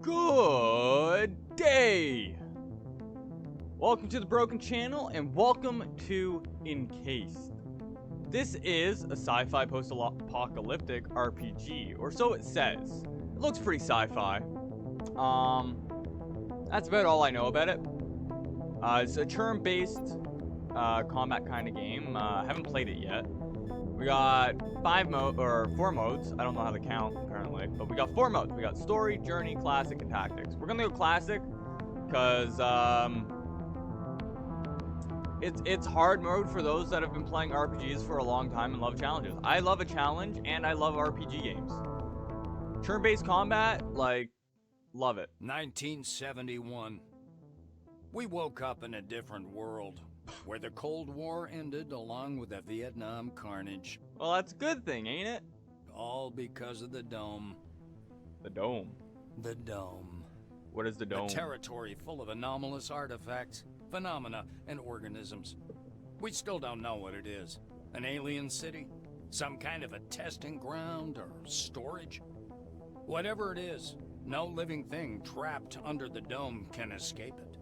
Good day! Welcome to the Broken Channel and welcome to Encased. This is a sci-fi post-apocalyptic RPG, or so it says. It looks pretty sci-fi. That's about all I know about it. It's a turn-based combat kind of game. Haven't played it yet. We got 4 modes. I don't know how to count apparently, but we got 4 modes. We got story, journey, classic, and tactics. We're gonna go classic because it's hard mode for those that have been playing RPGs for a long time and love challenges. I love a challenge and I love RPG games. Turn-based combat, like, love it. 1971. We woke up in a different world, where the Cold War ended along with the Vietnam carnage. Well, that's a good thing, ain't it? All because of the Dome. The Dome? The Dome. What is the Dome? A territory full of anomalous artifacts, phenomena, and organisms. We still don't know what it is. An alien city? Some kind of a testing ground or storage? Whatever it is, no living thing trapped under the Dome can escape it.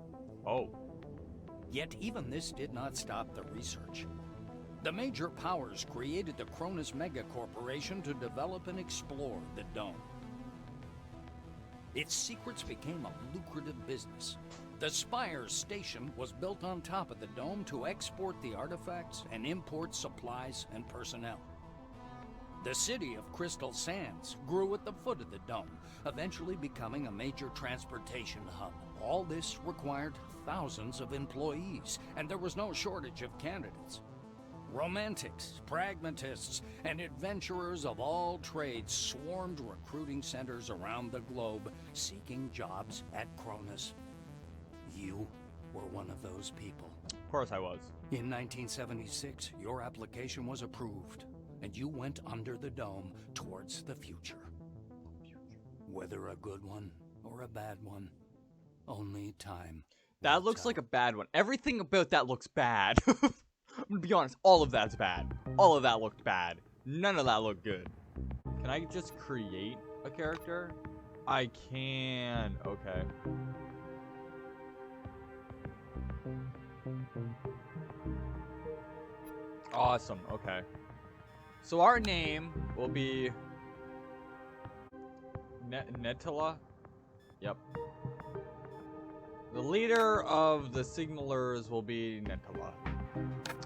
Oh. Yet even this did not stop the research. The major powers created the Cronus Megacorporation to develop and explore the Dome. Its secrets became a lucrative business. The Spire station was built on top of the Dome to export the artifacts and import supplies and personnel. The city of Crystal Sands grew at the foot of the Dome, eventually becoming a major transportation hub. All this required thousands of employees, and there was no shortage of candidates. Romantics, pragmatists, and adventurers of all trades swarmed recruiting centers around the globe, seeking jobs at Cronus. You were one of those people. Of course I was. In 1976, your application was approved, and you went under the Dome towards the future. Whether a good one or a bad one, only time. That looks like a bad one. Everything about that looks bad. I'm gonna be honest, all of that's bad. All of that looked bad. None of that looked good. Can I just create a character? I can. Okay. Awesome. Okay. So our name will be Netila. Yep. The leader of the signalers will be Netila.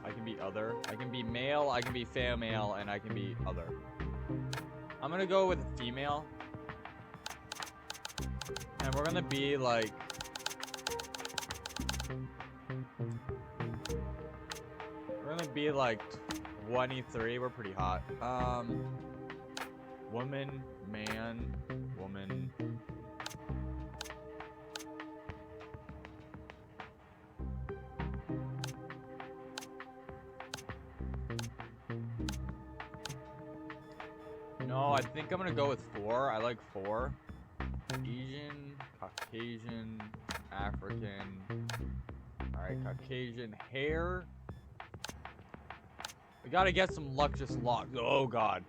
I can be other. I can be male, I can be female, and I can be other. I'm gonna go with female. And we're gonna be like... We're gonna be like 23. We're pretty hot. Woman, man, woman... No, I think I'm gonna go with 4. I like 4. Asian, Caucasian, African. Alright, Caucasian. Hair. We gotta get some luscious locks. Oh god.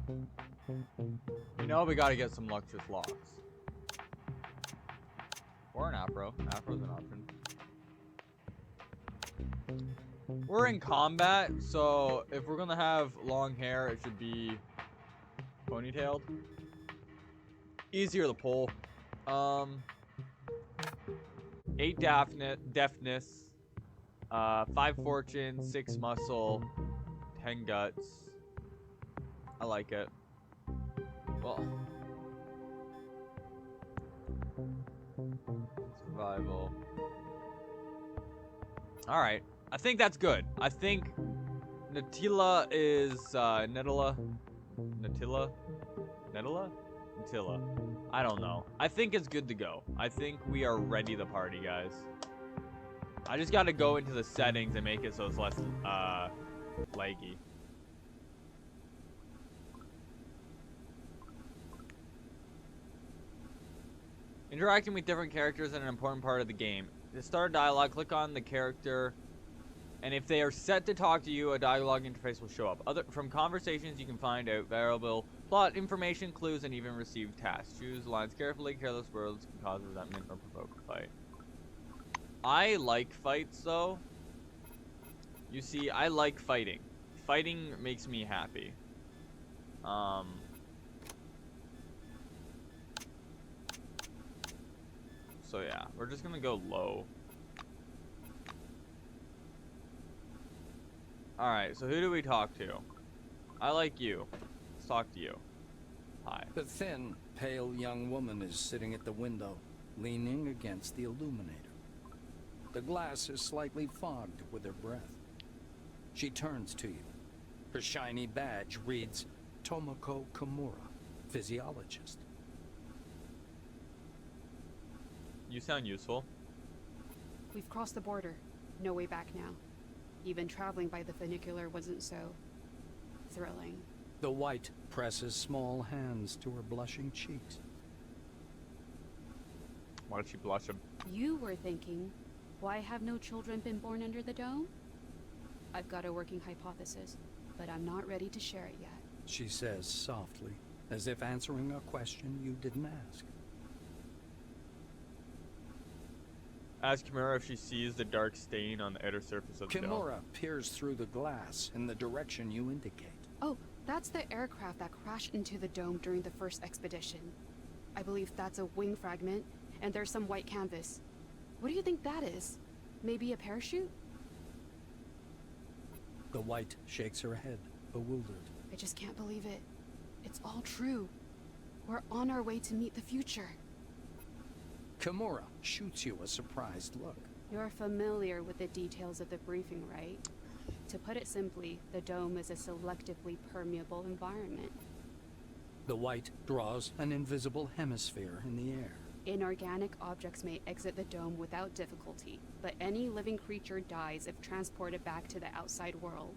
You know we gotta get some luscious locks. Or an afro. Afro's an option. We're in combat, so if we're gonna have long hair, it should be ponytailed. Easier to pull. 8 deafness, 5 fortune, 6 muscle, 10 guts. I like it. Well, survival. All right. I think that's good. I think Netila is Netila. I don't know. I think it's good to go. I think we are ready to party, guys. I just got to go into the settings and make it so it's less laggy. Interacting with different characters is an important part of the game. To start a dialogue, click on the character. And if they are set to talk to you, a dialogue interface will show up. From conversations, you can find out valuable Plot, information, clues, and even received tasks. Choose lines carefully. Careless words can cause resentment or provoke a fight. I like fights, though. You see, I like fighting. Fighting makes me happy. So yeah, we're just gonna go low. Alright, so who do we talk to? I like you. Let's talk to you. Hi. The thin, pale young woman is sitting at the window, leaning against the illuminator. The glass is slightly fogged with her breath. She turns to you. Her shiny badge reads Tomoko Kimura, physiologist. You sound useful. We've crossed the border. No way back now. Even traveling by the funicular wasn't so thrilling. The white presses small hands to her blushing cheeks. Why did she blush him? You were thinking, why have no children been born under the dome? I've got a working hypothesis, but I'm not ready to share it yet. She says softly, as if answering a question you didn't ask. Ask Kimura if she sees the dark stain on the outer surface of the dome. Kimura peers through the glass in the direction you indicate. Oh, that's the aircraft that crashed into the dome during the first expedition. I believe that's a wing fragment, and there's some white canvas. What do you think that is? Maybe a parachute? The white shakes her head, bewildered. I just can't believe it. It's all true. We're on our way to meet the future. Kimura shoots you a surprised look. You're familiar with the details of the briefing, right? To put it simply, the dome is a selectively permeable environment. The white draws an invisible hemisphere in the air. Inorganic objects may exit the dome without difficulty, but any living creature dies if transported back to the outside world.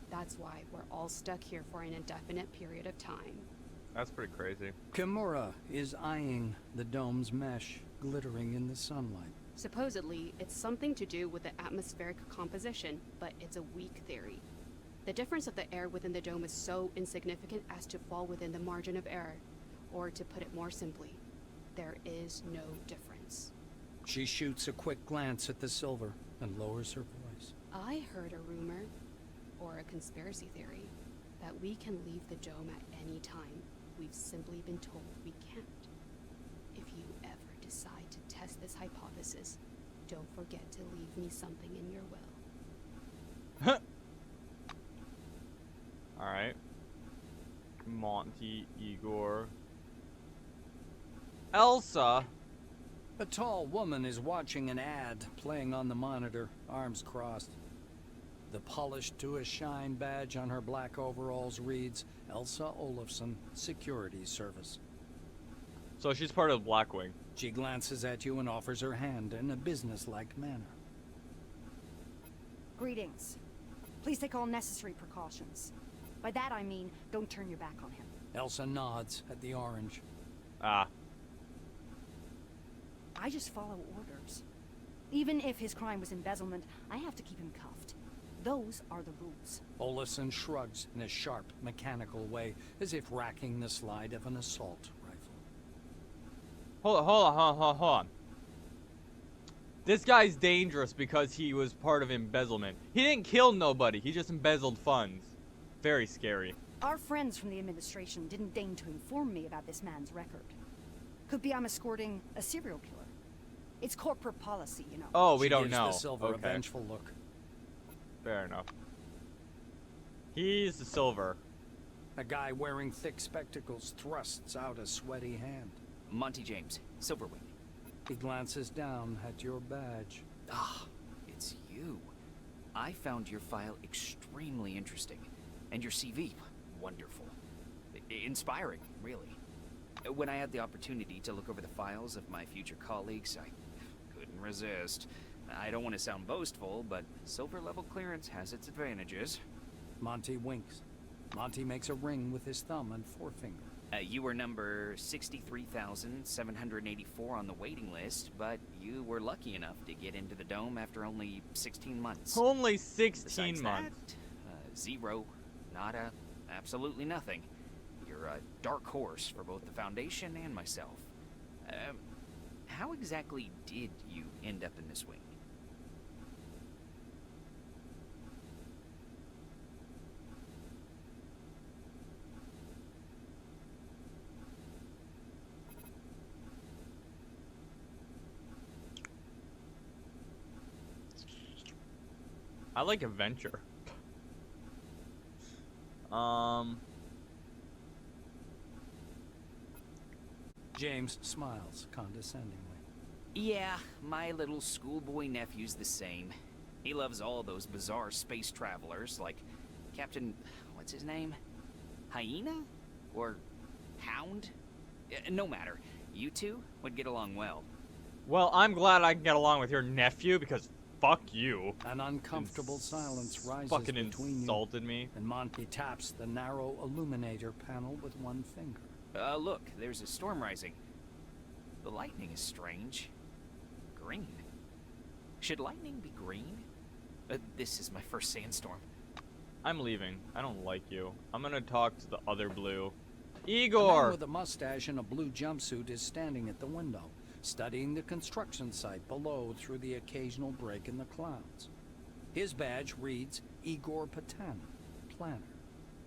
That's why we're all stuck here for an indefinite period of time. That's pretty crazy. Kimura is eyeing the dome's mesh, glittering in the sunlight. Supposedly, it's something to do with the atmospheric composition, but it's a weak theory. The difference of the air within the dome is so insignificant as to fall within the margin of error. Or to put it more simply, there is no difference. She shoots a quick glance at the silver and lowers her voice. I heard a rumor, or a conspiracy theory, that we can leave the dome at any time. We've simply been told we can't. If you ever decide to test this hypothesis, don't forget to leave me something in your will. Alright. Monty, Igor. Elsa! A tall woman is watching an ad playing on the monitor, arms crossed. The polished to a shine badge on her black overalls reads Elsa Olafson, Security Service. So she's part of Blackwing. She glances at you and offers her hand in a businesslike manner. Greetings. Please take all necessary precautions. By that I mean, don't turn your back on him. Elsa nods at the orange. Ah. I just follow orders. Even if his crime was embezzlement, I have to keep him cuffed. Those are the rules. Olafson shrugs in a sharp, mechanical way, as if racking the slide of an assault rifle. Hold on. This guy's dangerous because he was part of embezzlement. He didn't kill nobody, he just embezzled funds. Very scary. Our friends from the administration didn't deign to inform me about this man's record. Could be I'm escorting a serial killer. It's corporate policy, you know. Oh, we She don't gives know. the silver a Okay. vengeful look. Fair enough. He's the silver. A guy wearing thick spectacles thrusts out a sweaty hand. Monty James, Silverwing. He glances down at your badge. Ah, it's you. I found your file extremely interesting. And your CV, wonderful. Inspiring, really. When I had the opportunity to look over the files of my future colleagues, I couldn't resist. I don't want to sound boastful, but silver level clearance has its advantages. Monty winks. Monty makes a ring with his thumb and forefinger. You were number 63,784 on the waiting list, but you were lucky enough to get into the dome after only 16 months. Only 16 Besides months. that, zero, nada, absolutely nothing. You're you're a dark horse for both the Foundation and myself. How exactly did you end up in this wing? I like adventure. James smiles condescendingly. Yeah, my little schoolboy nephew's the same. He loves all those bizarre space travelers, like Captain... what's his name? Hyena? Or Hound? No matter. You two would get along well. Well, I'm glad I can get along with your nephew because fuck you. An uncomfortable silence rises Fucking between insulted you, me. and Monty taps the narrow illuminator panel with one finger. Look, there's a storm rising. The lightning is strange. Green. Should lightning be green? This is my first sandstorm. I'm leaving. I don't like you. I'm gonna talk to the other blue. A man Igor! with a mustache and a blue jumpsuit is standing at the window, studying the construction site below through the occasional break in the clouds. His badge reads Igor Patan, planner.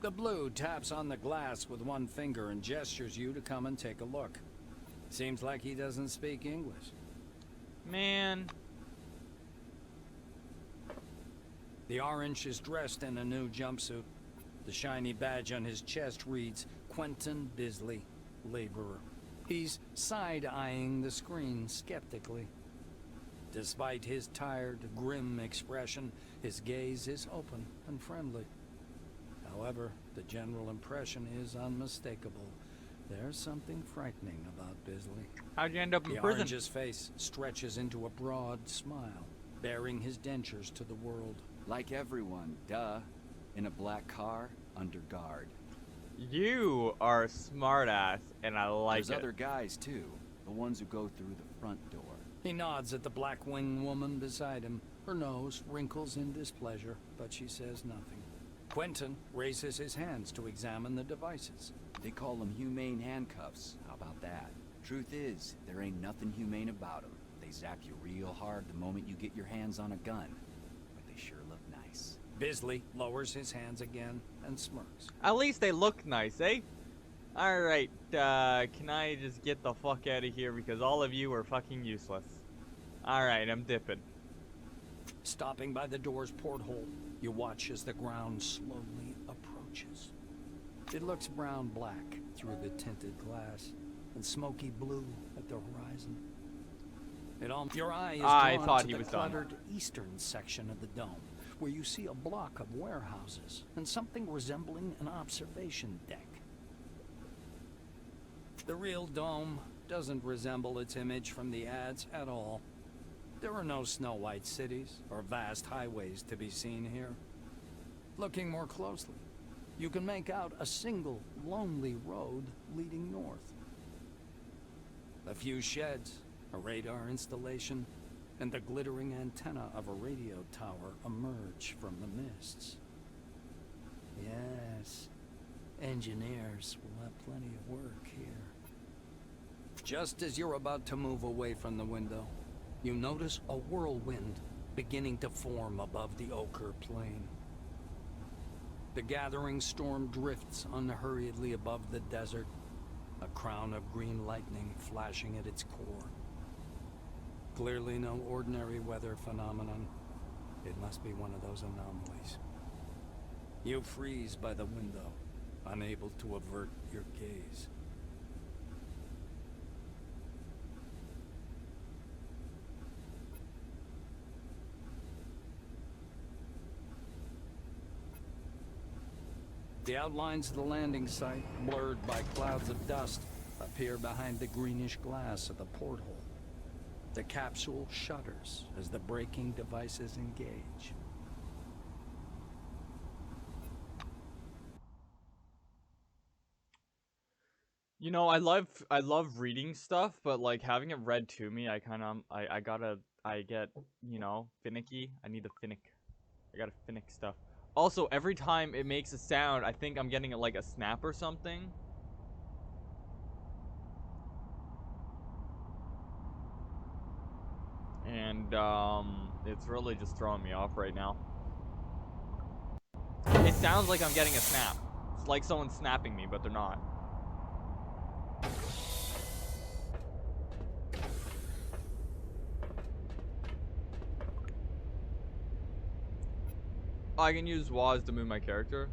The blue taps on the glass with one finger and gestures you to come and take a look. Seems like he doesn't speak English. Man. The orange is dressed in a new jumpsuit. The shiny badge on his chest reads Quentin Bisley, laborer. He's side-eyeing the screen skeptically. Despite his tired, grim expression, his gaze is open and friendly. However, the general impression is unmistakable. There's something frightening about Bisley. How'd you end up in The prison? orange's face stretches into a broad smile, bearing his dentures to the world. Like everyone, duh. In a black car, under guard. You are a smartass, and I like There's it. other guys, too. The ones who go through the front door. He nods at the black-winged woman beside him. Her nose wrinkles in displeasure, but she says nothing. Quentin raises his hands to examine the devices. They call them humane handcuffs. How about that? Truth is, there ain't nothing humane about them. They zap you real hard the moment you get your hands on a gun. But they sure look nice. Bisley lowers his hands again and smirks. At least they look nice, eh? Alright, can I just get the fuck out of here because all of you are fucking useless. Alright, I'm dipping. Stopping by the door's porthole, you watch as the ground slowly approaches. It looks brown-black through the tinted glass and smoky blue at the horizon. Your eye is I drawn thought to he the was done. cluttered eastern section of the dome, where you see a block of warehouses and something resembling an observation deck. The real dome doesn't resemble its image from the ads at all. There are no snow-white cities or vast highways to be seen here. Looking more closely, you can make out a single, lonely road leading north. A few sheds, a radar installation, and the glittering antenna of a radio tower emerge from the mists. Yes, engineers will have plenty of work here. Just as you're about to move away from the window, you notice a whirlwind beginning to form above the ochre plain. The gathering storm drifts unhurriedly above the desert, a crown of green lightning flashing at its core. Clearly no ordinary weather phenomenon. It must be one of those anomalies. You freeze by the window, unable to avert your gaze. The outlines of the landing site, blurred by clouds of dust, appear behind the greenish glass of the porthole. The capsule shudders as the braking devices engage. You know, I love reading stuff, but like having it read to me, I get, you know, finicky. I need to finnick. I gotta finnick stuff. Also, every time it makes a sound, I think I'm getting like a snap or something. And it's really just throwing me off right now. It sounds like I'm getting a snap. It's like someone's snapping me, but they're not. Oh, I can use WAS to move my character.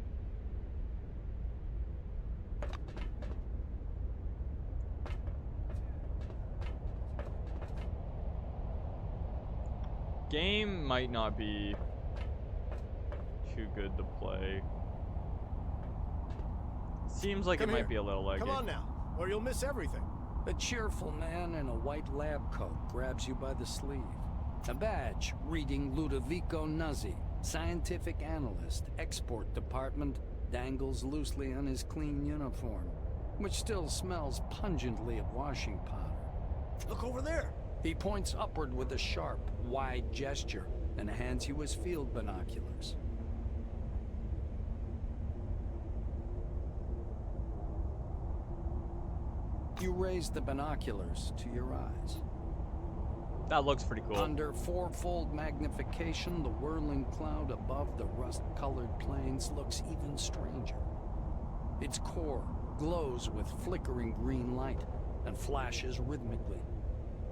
Game might not be too good to play. Seems like Come it here. might be a little laggy. Come on now, or you'll miss everything. A cheerful man in a white lab coat grabs you by the sleeve. A badge reading Ludovico Nuzzi, scientific analyst, export department, dangles loosely on his clean uniform, which still smells pungently of washing powder. Look over there. He points upward with a sharp, wide gesture and hands you his field binoculars. You raise the binoculars to your eyes. That looks pretty cool. Under fourfold magnification, the whirling cloud above the rust-colored plains looks even stranger. Its core glows with flickering green light and flashes rhythmically,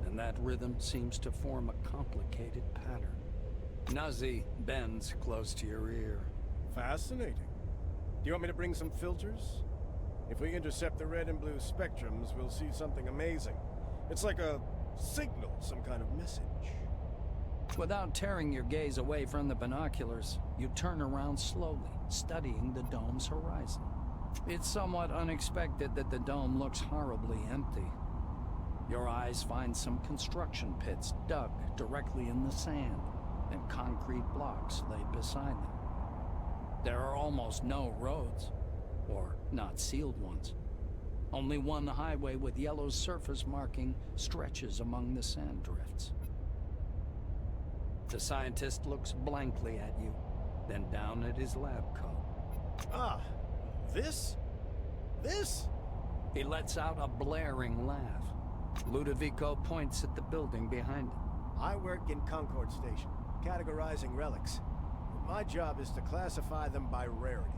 and that rhythm seems to form a complicated pattern. Nuzzi bends close to your ear. Fascinating. Do you want me to bring some filters? If we intercept the red and blue spectrums, we'll see something amazing. It's like a signal, some kind of message. Without tearing your gaze away from the binoculars, you turn around slowly, studying the dome's horizon. It's somewhat unexpected that the dome looks horribly empty. Your eyes find some construction pits dug directly in the sand, and concrete blocks laid beside them. There are almost no roads, or not sealed ones. Only one highway with yellow surface marking stretches among the sand drifts. The scientist looks blankly at you, then down at his lab coat. Ah, this? This? He lets out a blaring laugh. Ludovico points at the building behind him. I work in Concord Station, categorizing relics. My job is to classify them by rarity.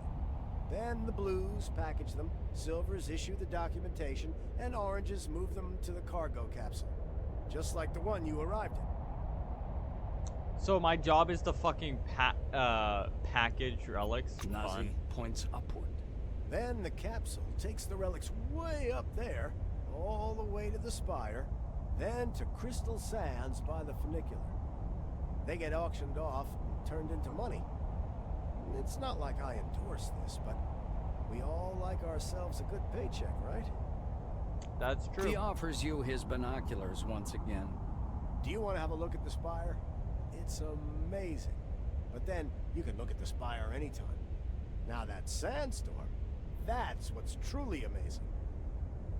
Then the blues package them, silvers issue the documentation, and oranges move them to the cargo capsule. Just like the one you arrived in. So my job is to fucking package relics. Nuzzi Fun. points upward. Then the capsule takes the relics way up there, all the way to the spire, then to crystal sands by the funicular. They get auctioned off and turned into money. It's not like I endorse this, but we all like ourselves a good paycheck, right? That's true. He offers you his binoculars once again. Do you want to have a look at the spire? It's amazing. But then, you can look at the spire anytime. Now that sandstorm, that's what's truly amazing.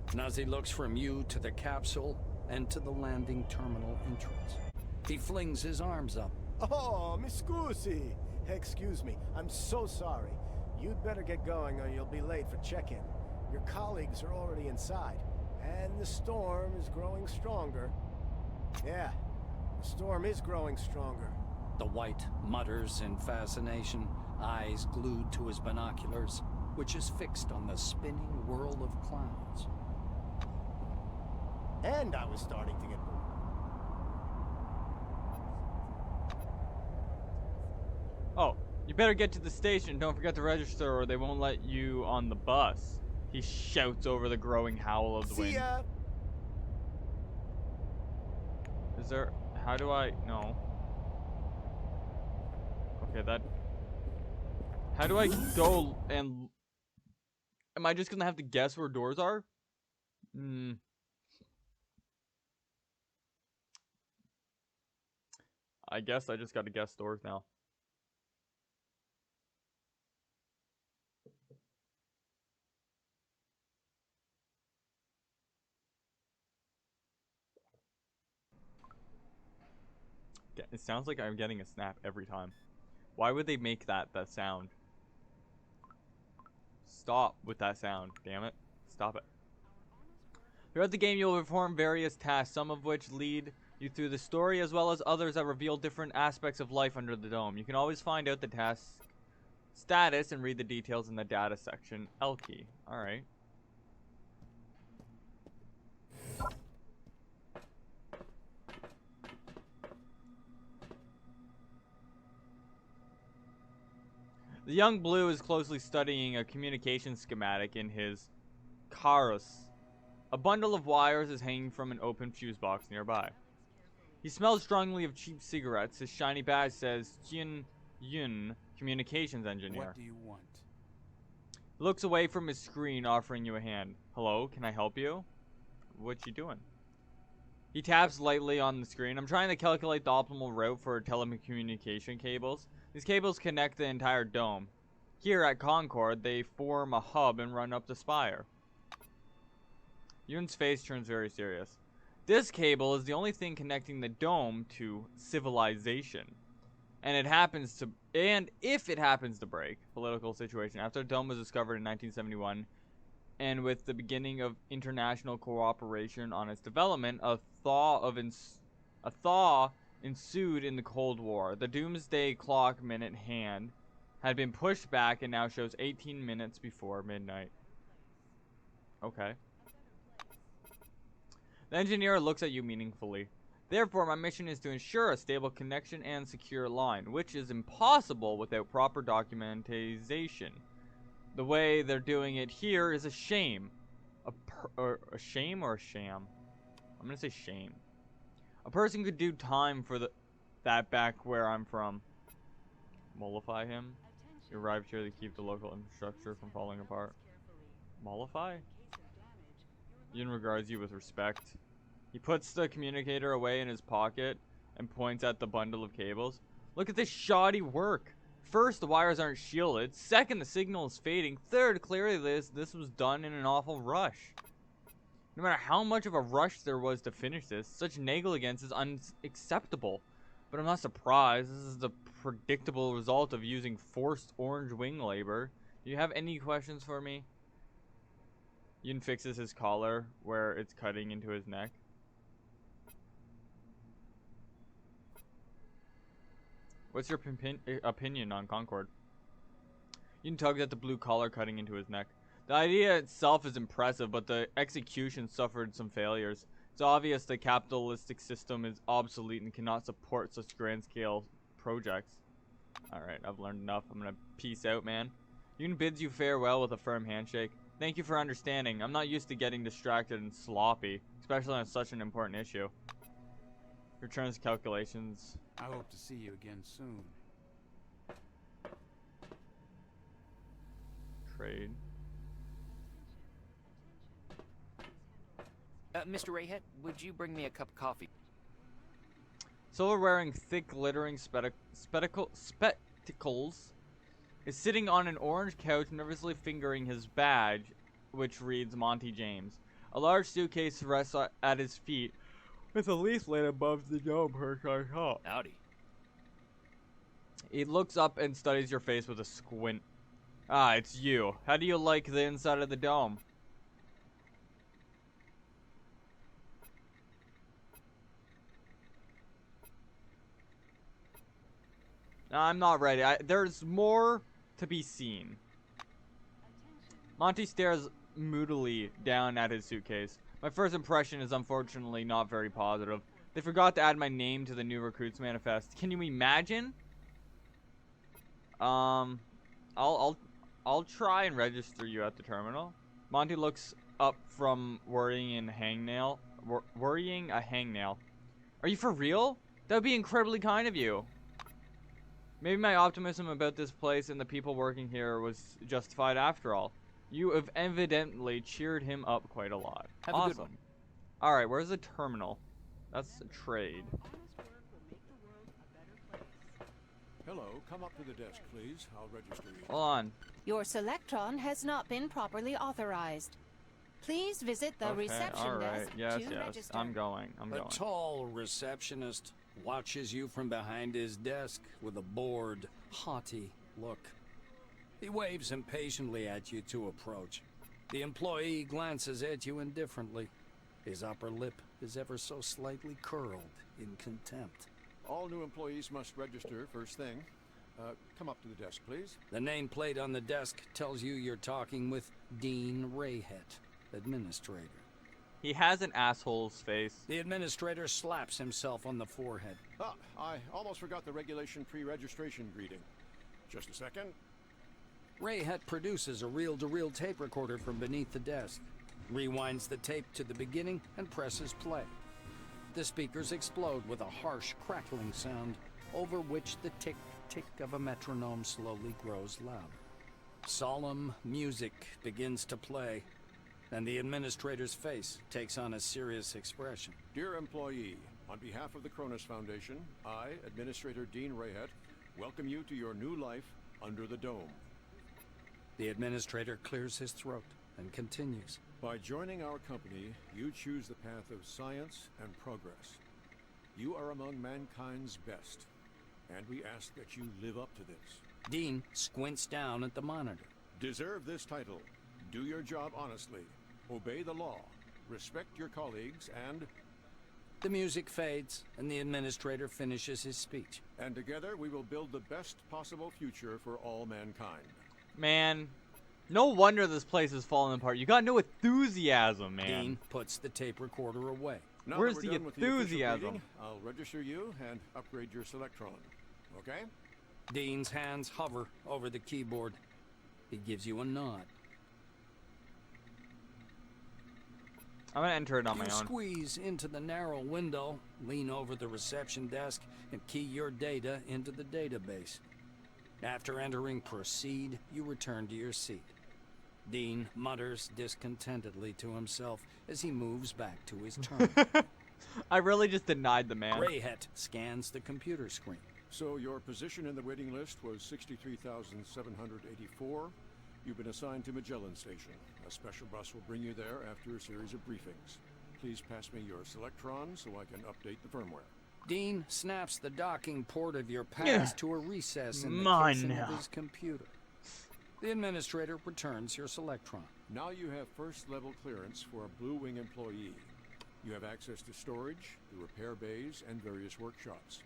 Nuzzi looks from you to the capsule and to the landing terminal entrance. He flings his arms up. Oh, mi scusi. Excuse me, I'm so sorry. You'd better get going or you'll be late for check-in. Your colleagues are already inside, and the storm is growing stronger. Yeah, the storm is growing stronger. The white mutters in fascination, eyes glued to his binoculars, which is fixed on the spinning whirl of clouds. And I was starting to get bored. Oh, you better get to the station. Don't forget to register or they won't let you on the bus. He shouts over the growing howl of the See wind. ya! Is there... How do I... No. Okay, that... How do I go and... Am I just gonna have to guess where doors are? I guess I just gotta guess doors now. It sounds like I'm getting a snap every time. Why would they make that sound? Stop with that sound, damn it. Stop it. Throughout the game, you'll perform various tasks, some of which lead you through the story as well as others that reveal different aspects of life under the dome. You can always find out the task status and read the details in the data section. L key. Alright. The young Blue is closely studying a communication schematic in his Karus. A bundle of wires is hanging from an open fuse box nearby. He smells strongly of cheap cigarettes. His shiny badge says Jin Yun, Communications Engineer. What do you want? He looks away from his screen, offering you a hand. Hello, can I help you? What you doing? He taps lightly on the screen. I'm trying to calculate the optimal route for telecommunication cables. These cables connect the entire dome. Here at Concord, they form a hub and run up the spire. Yun's face turns very serious. This cable is the only thing connecting the dome to civilization. And if it happens to break, political situation, after the dome was discovered in 1971, and with the beginning of international cooperation on its development, a thaw ensued in the Cold War. The doomsday clock minute hand had been pushed back and now shows 18 minutes before midnight. Okay. The engineer looks at you meaningfully. Therefore, my mission is to ensure a stable connection and secure line, which is impossible without proper documentation. The way they're doing it here is a shame. A shame or a sham? I'm gonna say shame. A person could do time for that back where I'm from. Mollify him. You arrived here to keep the local infrastructure from falling apart. Mollify? Yun regards you with respect. He puts the communicator away in his pocket and points at the bundle of cables. Look at this shoddy work. First, the wires aren't shielded. Second, the signal is fading. Third, clearly this was done in an awful rush. No matter how much of a rush there was to finish this, such negligence is unacceptable. But I'm not surprised. This is the predictable result of using forced orange wing labor. Do you have any questions for me? Yun fixes his collar where it's cutting into his neck. What's your opinion on Concord? Yun tugs at the blue collar cutting into his neck. The idea itself is impressive, but the execution suffered some failures. It's obvious the capitalistic system is obsolete and cannot support such grand-scale projects. Alright, I've learned enough. I'm gonna peace out, man. Yun bids you farewell with a firm handshake. Thank you for understanding. I'm not used to getting distracted and sloppy, especially on such an important issue. Returns calculations. I hope to see you again soon. Trade. Mr. Rayhead, would you bring me a cup of coffee? Silver wearing thick glittering spectacles is sitting on an orange couch nervously fingering his badge, which reads Monty James. A large suitcase rests at his feet, with a leaflet above the dome perched on top. Howdy. He looks up and studies your face with a squint. Ah, it's you. How do you like the inside of the dome? No, I'm not ready. There's more to be seen. Monty stares moodily down at his suitcase. My first impression is unfortunately not very positive. They forgot to add my name to the new recruits manifest. Can you imagine? I'll try and register you at the terminal. Monty looks up from worrying a hangnail. Are you for real? That would be incredibly kind of you. Maybe my optimism about this place and the people working here was justified after all. You have evidently cheered him up quite a lot. Have a good one. Alright, where's the terminal? That's a trade. Hello, come up to the desk, please. I'll register you. Hold on. Your Selectron has not been properly authorized. Please visit the reception desk yes, to yes. register. I'm going. A tall receptionist watches you from behind his desk with a bored, haughty look. He waves impatiently at you to approach. The employee glances at you indifferently, his upper lip is ever so slightly curled in contempt. All new employees must register first thing. Come up to the desk, please. The nameplate on the desk tells you you're talking with Dean Rayhet, administrator. He has an asshole's face. The administrator slaps himself on the forehead. Ah, I almost forgot the regulation pre-registration greeting. Just a second. Rayhet produces a reel-to-reel tape recorder from beneath the desk, rewinds the tape to the beginning, and presses play. The speakers explode with a harsh, crackling sound, over which the tick-tick of a metronome slowly grows louder. Solemn music begins to play, and the administrator's face takes on a serious expression. Dear employee, on behalf of the Cronus Foundation, I, Administrator Dean Rayhet, welcome you to your new life under the dome. The administrator clears his throat and continues. By joining our company, you choose the path of science and progress. You are among mankind's best, and we ask that you live up to this. Dean squints down at the monitor. Deserve this title. Do your job honestly. Obey the law. Respect your colleagues and... The music fades, and the administrator finishes his speech. And together we will build the best possible future for all mankind. Man, no wonder this place is falling apart. You got no enthusiasm, man. Dean puts the tape recorder away. Now Where's that the we're done with official enthusiasm? greeting, I'll register you and upgrade your Selectron. Okay? Dean's hands hover over the keyboard. He gives you a nod. I'm gonna enter it on my You own. squeeze into the narrow window, lean over the reception desk, and key your data into the database. After entering Proceed, you return to your seat. Dean mutters discontentedly to himself as he moves back to his turn. I really just denied the man. Rayhet scans the computer screen. So your position in the waiting list was 63,784. You've been assigned to Magellan Station. A special bus will bring you there after a series of briefings. Please pass me your Selectron so I can update the firmware. Dean snaps the docking port of your pass to a recess in the Mine casing now. of his computer. The administrator returns your Selectron. Now you have first-level clearance for a Blue Wing employee. You have access to storage, the repair bays, and various workshops.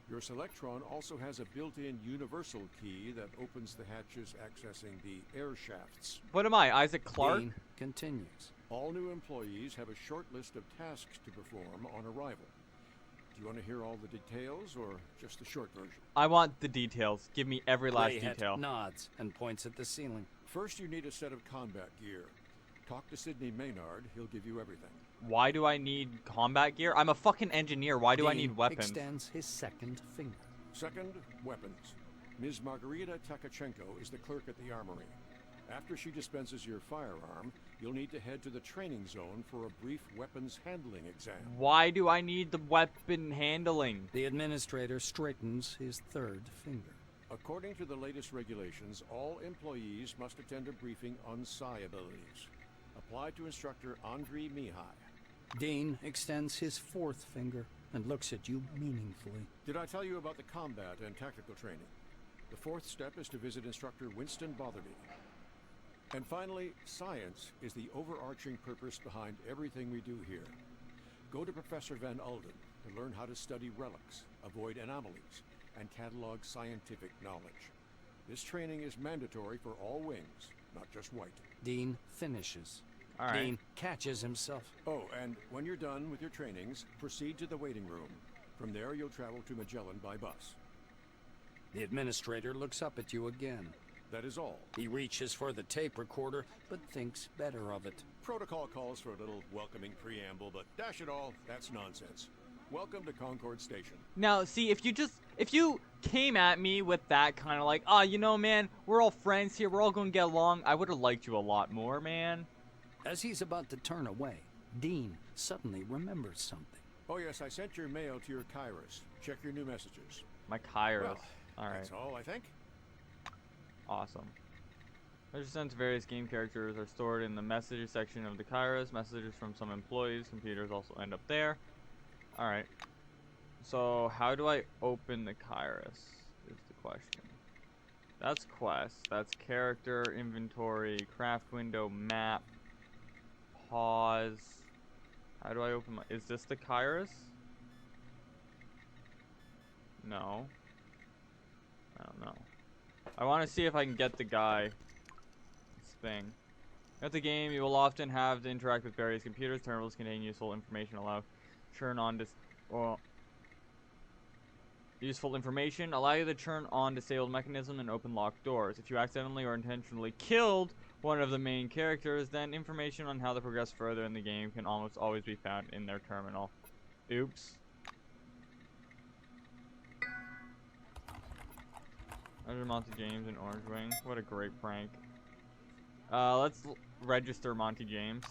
Your Selectron also has a built-in universal key that opens the hatches accessing the air shafts. What am I, Isaac Clarke? Dean continues. All new employees have a short list of tasks to perform on arrival. Do you want to hear all the details or just the short version? I want the details. Give me every last Rayhet detail. nods and points at the ceiling. First, you need a set of combat gear. Talk to Sidney Maynard. He'll give you everything. Why do I need combat gear? I'm a fucking engineer. Why do I Dean need weapons? extends his second finger. Second, weapons. Ms. Margarita Takachenko is the clerk at the armory. After she dispenses your firearm, you'll need to head to the training zone for a brief weapons handling exam. Why do I need the weapon handling? The administrator straightens his third finger. According to the latest regulations, all employees must attend a briefing on psi abilities. Apply to instructor Andrei Mihai. Dean extends his fourth finger and looks at you meaningfully. Did I tell you about the combat and tactical training? The fourth step is to visit instructor Winston Botherby. And finally, science is the overarching purpose behind everything we do here. Go to Professor Van Alden to learn how to study relics, avoid anomalies, and catalog scientific knowledge. This training is mandatory for all wings, not just white. Dean finishes. All right. Dean catches himself. Oh, and when you're done with your trainings, proceed to the waiting room. From there, you'll travel to Magellan by bus. The administrator looks up at you again. That is all. He reaches for the tape recorder, but thinks better of it. Protocol calls for a little welcoming preamble, but dash it all, that's nonsense. Welcome to Concord Station. Now, see, if you came at me with that kind of like, oh, you know, man, we're all friends here, we're all gonna get along, I would have liked you a lot more, man. As he's about to turn away, Dean suddenly remembers something. Oh yes, I sent your mail to your Kairos. Check your new messages. My Kairos. Well, All right. that's all, I think. Awesome. Messages sent to various game characters are stored in the messages section of the Kairos. Messages from some employees' computers also end up there. Alright. So, how do I open the Kairos? Is the question. That's quest. That's character, inventory, craft window, map, pause. How do I open my... Is this the Kairos? No. I don't know. I want to see if I can get the guy. This thing. At the game, you will often have to interact with various computers. Terminals contain useful information. Allow turn on this. Well, useful information. Allow you to turn on disabled mechanism and open locked doors. If you accidentally or intentionally killed one of the main characters, then information on how to progress further in the game can almost always be found in their terminal. Oops. Under Monty James and Orange Wing. What a great prank. Let's register Monty James.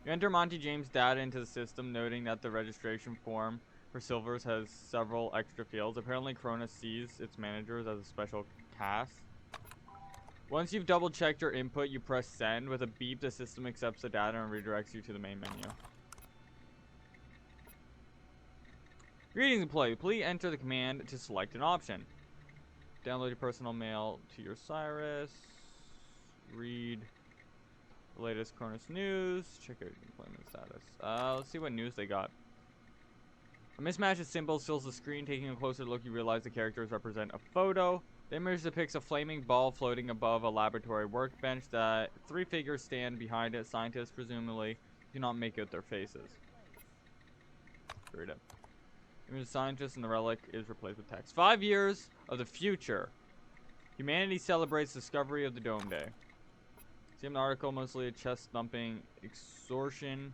You enter Monty James data into the system, noting that the registration form for Silvers has several extra fields. Apparently, Cronus sees its managers as a special cast. Once you've double-checked your input, you press send. With a beep, the system accepts the data and redirects you to the main menu. Greetings, employee. Please enter the command to select an option. Download your personal mail to your Cyrus. Read the latest Cronus news. Check out employment status. Let's see what news they got. A mismatch of symbols fills the screen. Taking a closer look, you realize the characters represent a photo. The image depicts a flaming ball floating above a laboratory workbench that 3 figures stand behind it. Scientists, presumably, do not make out their faces. Read it. Image of scientists and the relic is replaced with text. 5 years of the future. Humanity celebrates discovery of the Dome Day. See in the article, mostly a chest-thumping extortion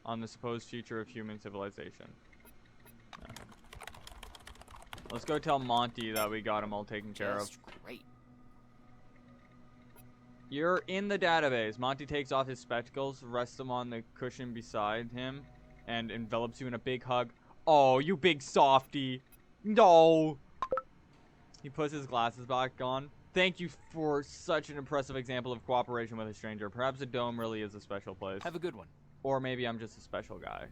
on the supposed future of human civilization. Let's go tell Monty that we got him all taken care of. Great. You're in the database. Monty takes off his spectacles, rests them on the cushion beside him, and envelops you in a big hug. Oh, you big softy. No. He puts his glasses back on. Thank you for such an impressive example of cooperation with a stranger. Perhaps the dome really is a special place. Have a good one. Or maybe I'm just a special guy.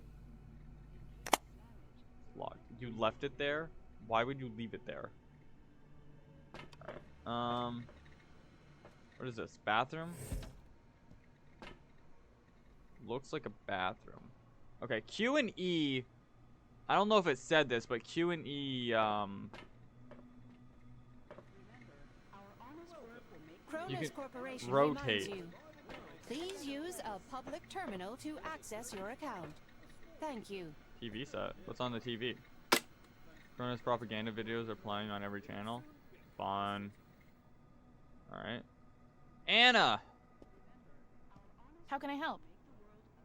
Locked. You left it there? Why would you leave it there? Alright. What is this? Bathroom? Looks like a bathroom. Okay, Q and E. I don't know if it said this, but Q and E, Cronus Corporation rotate. reminds you. Please use a public terminal to access your account. Thank you. TV set. What's on the TV? Cronus propaganda videos are playing on every channel. Fun. Alright. Anna! How can I help?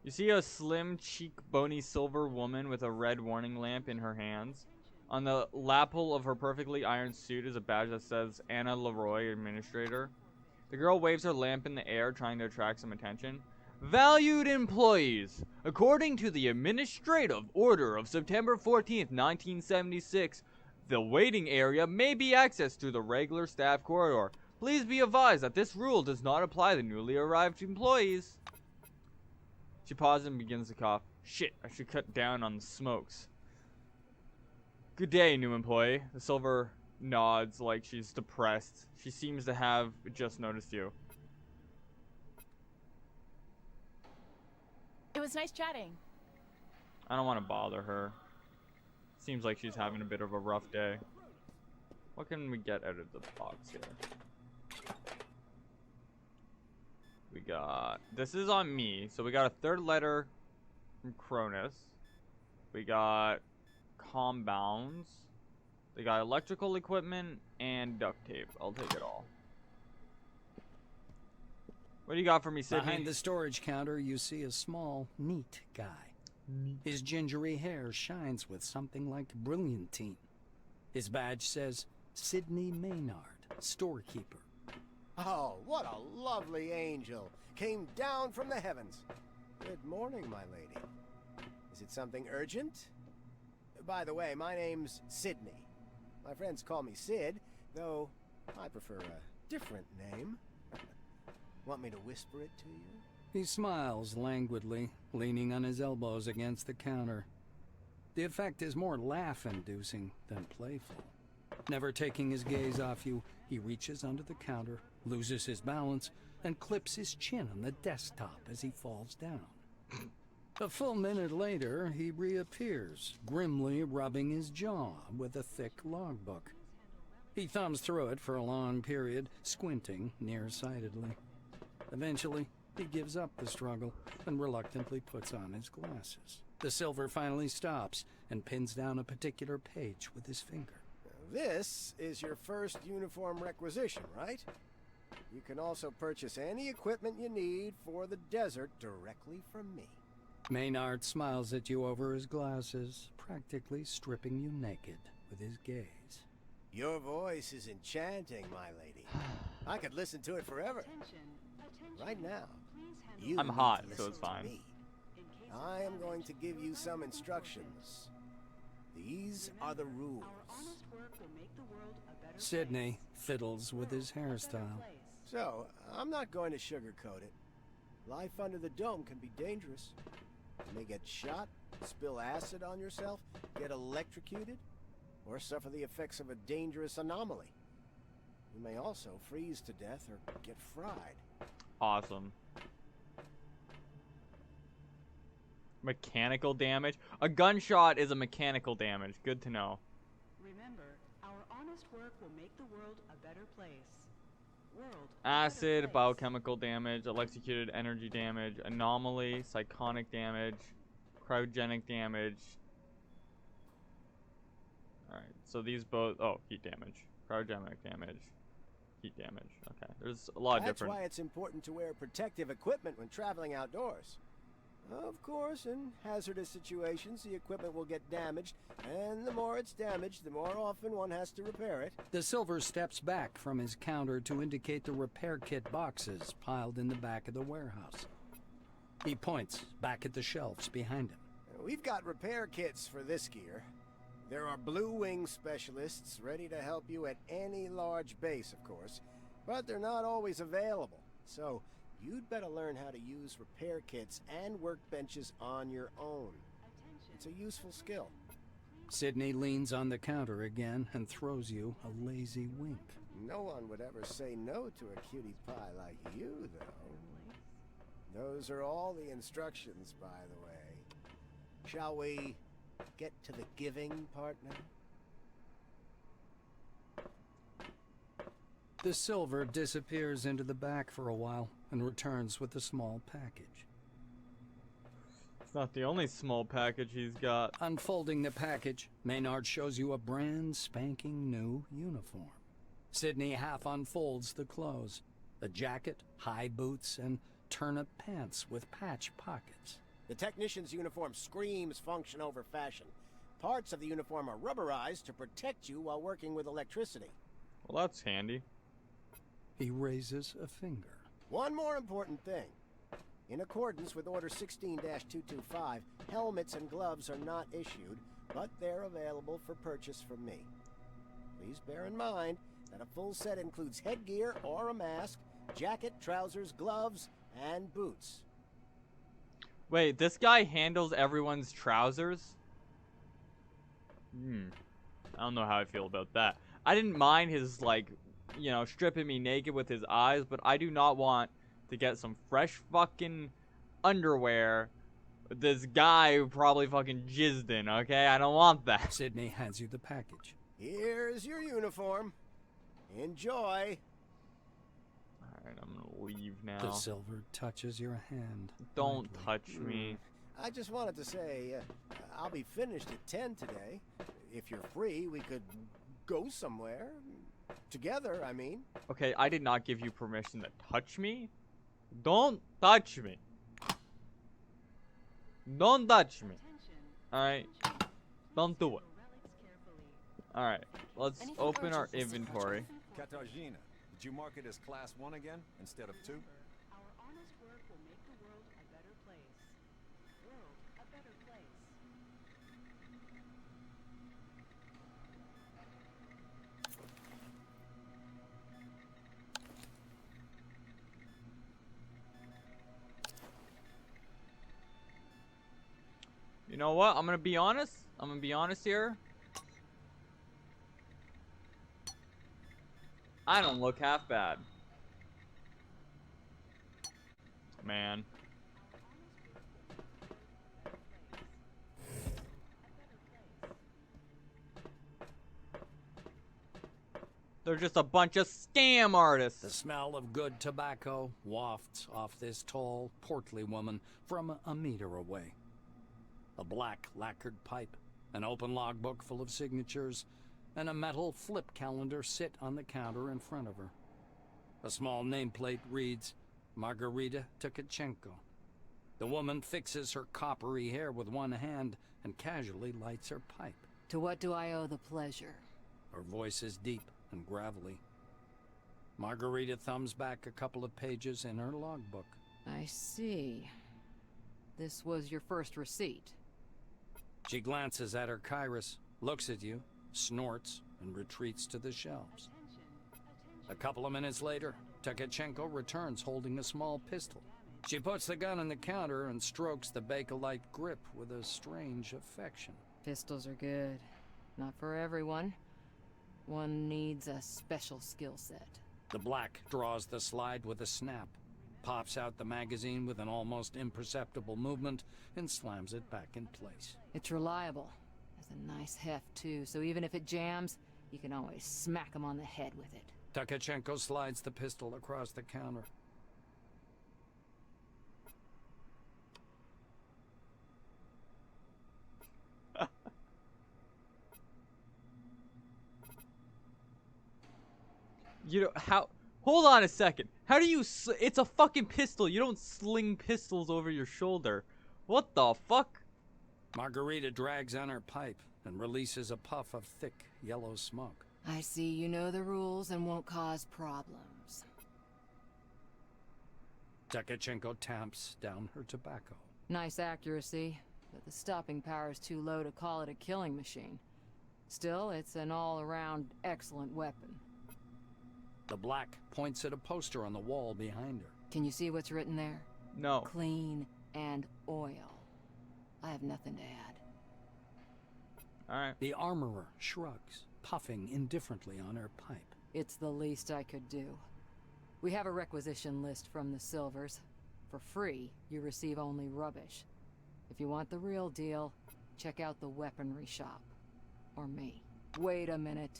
You see a slim, cheek-bony silver woman with a red warning lamp in her hands. On the lapel of her perfectly ironed suit is a badge that says Anna Leroy, Administrator. The girl waves her lamp in the air, trying to attract some attention. Valued employees, according to the Administrative Order of September 14th, 1976, the waiting area may be accessed through the regular staff corridor. Please be advised that this rule does not apply to newly arrived employees. She pauses and begins to cough. Shit, I should cut down on the smokes. Good day, new employee. The silver nods like she's depressed. She seems to have just noticed you. It was nice chatting. I don't want to bother her. Seems like she's having a bit of a rough day. What can we get out of the box here? We got... This is on me. So we got a third letter from Cronus. We got compounds. They got electrical equipment and duct tape. I'll take it all. What do you got for me, Sydney? Behind the storage counter, you see a small, neat guy. His gingery hair shines with something like brilliantine. His badge says, Sidney Maynard, storekeeper. Oh, what a lovely angel. Came down from the heavens. Good morning, my lady. Is it something urgent? By the way, my name's Sydney. My friends call me Sid, though I prefer a different name. Want me to whisper it to you? He smiles languidly, leaning on his elbows against the counter. The effect is more laugh-inducing than playful. Never taking his gaze off you, he reaches under the counter, loses his balance, and clips his chin on the desktop as he falls down. A full minute later, he reappears, grimly rubbing his jaw with a thick logbook. He thumbs through it for a long period, squinting nearsightedly. Eventually, he gives up the struggle and reluctantly puts on his glasses. The silver finally stops and pins down a particular page with his finger. This is your first uniform requisition, right? You can also purchase any equipment you need for the desert directly from me. Maynard smiles at you over his glasses, practically stripping you naked with his gaze. Your voice is enchanting, my lady. I could listen to it forever. Right now, you I'm need hot, to so listen it's to fine. me. I am going to give you some instructions. These are the rules. Sydney fiddles with his hairstyle. So, I'm not going to sugarcoat it. Life under the dome can be dangerous. You may get shot, spill acid on yourself, get electrocuted, or suffer the effects of a dangerous anomaly. You may also freeze to death or get fried. Awesome. Mechanical damage? A gunshot is a mechanical damage. Good to know. Remember, our honest work will make the world a better place. Acid, biochemical damage, electrocuted energy damage, anomaly, psychonic damage, cryogenic damage. Alright, so these both... Oh, heat damage. Cryogenic damage. Heat damage. Okay, there's a lot of different... That's why it's important to wear protective equipment when traveling outdoors. Of course, in hazardous situations, the equipment will get damaged, and the more it's damaged, the more often one has to repair it. The silver steps back from his counter to indicate the repair kit boxes piled in the back of the warehouse. He points back at the shelves behind him. We've got repair kits for this gear. There are Blue Wing specialists ready to help you at any large base, of course, but they're not always available. So, you'd better learn how to use repair kits and workbenches on your own. It's a useful skill. Sydney leans on the counter again and throws you a lazy wink. No one would ever say no to a cutie pie like you, though. Those are all the instructions, by the way. Shall we get to the giving part now? The silver disappears into the back for a while and returns with a small package. It's not the only small package he's got. Unfolding the package, Maynard shows you a brand spanking new uniform. Sydney half unfolds the clothes. A jacket, high boots, and turnip pants with patch pockets. The technician's uniform screams function over fashion. Parts of the uniform are rubberized to protect you while working with electricity. Well, that's handy. He raises a finger. One more important thing. In accordance with Order 16-225, helmets and gloves are not issued, but they're available for purchase from me. Please bear in mind that a full set includes headgear or a mask, jacket, trousers, gloves, and boots. Wait, this guy handles everyone's trousers? I don't know how I feel about that. I didn't mind his, like, you know, stripping me naked with his eyes, but I do not want to get some fresh fucking underwear this guy who probably fucking jizzed in, okay? I don't want that. Sydney hands you the package. Here's your uniform. Enjoy. Alright, I'm gonna leave now. The silver touches your hand. Don't lightly. touch me. I just wanted to say, I'll be finished at 10 today. If you're free, we could go somewhere. Together, I mean. Okay, I did not give you permission to touch me. Don't touch me. Don't touch me. Alright? Don't do it. Alright, let's open our inventory. Katarzyna, did you mark it as Class 1 again, instead of 2? Our honest work will make the world a better place. World a better place. You know what? I'm gonna be honest. I'm gonna be honest here. I don't look half bad. Man. They're just a bunch of scam artists. The smell of good tobacco wafts off this tall, portly woman from a meter away. A black lacquered pipe, an open logbook full of signatures, and a metal flip calendar sit on the counter in front of her. A small nameplate reads, Margarita Tkachenko. The woman fixes her coppery hair with one hand and casually lights her pipe. To what do I owe the pleasure? Her voice is deep and gravelly. Margarita thumbs back a couple of pages in her logbook. I see. This was your first receipt. She glances at her Kairos, looks at you, snorts, and retreats to the shelves. A couple of minutes later, Tkachenko returns holding a small pistol. She puts the gun on the counter and strokes the Bakelite grip with a strange affection. Pistols are good. Not for everyone. One needs a special skill set. The black draws the slide with a snap, pops out the magazine with an almost imperceptible movement, and slams it back in place. It's reliable. Has a nice heft, too, so even if it jams, you can always smack him on the head with it. Tkachenko slides the pistol across the counter. You know, how... Hold on a second. How do you... It's a fucking pistol. You don't sling pistols over your shoulder. What the fuck? Margarita drags on her pipe and releases a puff of thick, yellow smoke. I see you know the rules and won't cause problems. Tkachenko tamps down her tobacco. Nice accuracy, but the stopping power is too low to call it a killing machine. Still, it's an all-around excellent weapon. The black points at a poster on the wall behind her. Can you see what's written there? No. Clean and oil. I have nothing to add. Alright. The armorer shrugs, puffing indifferently on her pipe. It's the least I could do. We have a requisition list from the Silvers. For free, you receive only rubbish. If you want the real deal, check out the weaponry shop. Or me. Wait a minute.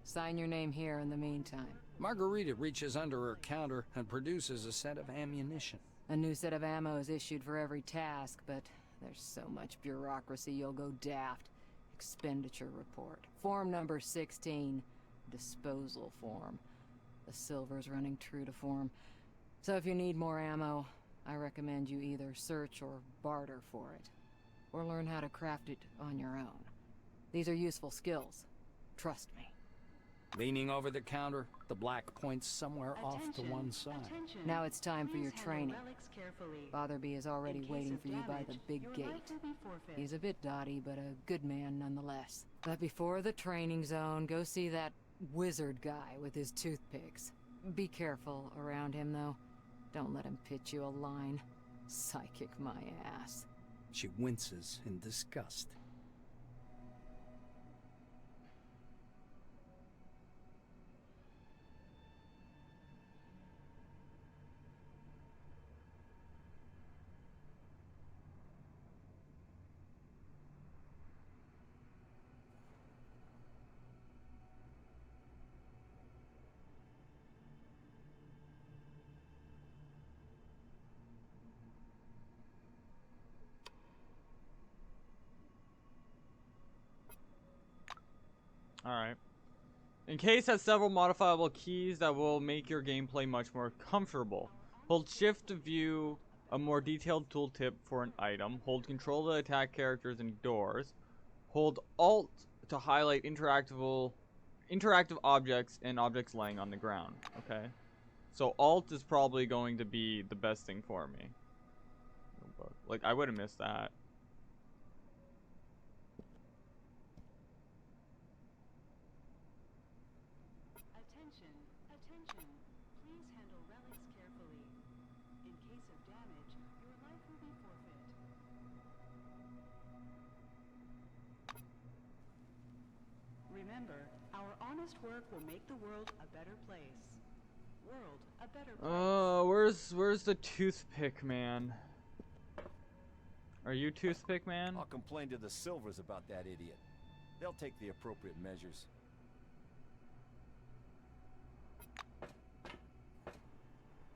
Sign your name here in the meantime. Margarita reaches under her counter and produces a set of ammunition. A new set of ammo is issued for every task, but there's so much bureaucracy you'll go daft. Expenditure report. Form number 16. Disposal form. The Silver's running true to form. So if you need more ammo, I recommend you either search or barter for it. Or learn how to craft it on your own. These are useful skills. Trust me. Leaning over the counter, the black points somewhere off to one side. Now it's time for your training. Botherby is already waiting for you by the big gate. He's a bit dotty, but a good man nonetheless. But before the training zone, go see that wizard guy with his toothpicks. Be careful around him, though. Don't let him pitch you a line. Psychic my ass. She winces in disgust. Alright. Encased has several modifiable keys that will make your gameplay much more comfortable. Hold shift to view a more detailed tooltip for an item. Hold control to attack characters and doors. Hold alt to highlight interactive objects and objects laying on the ground. Okay. So alt is probably going to be the best thing for me. Like, I would have missed that. Remember, our honest work will make the world a better place. World a better place. Where's the toothpick man? Are you toothpick man? I'll complain to the Silvers about that idiot. They'll take the appropriate measures.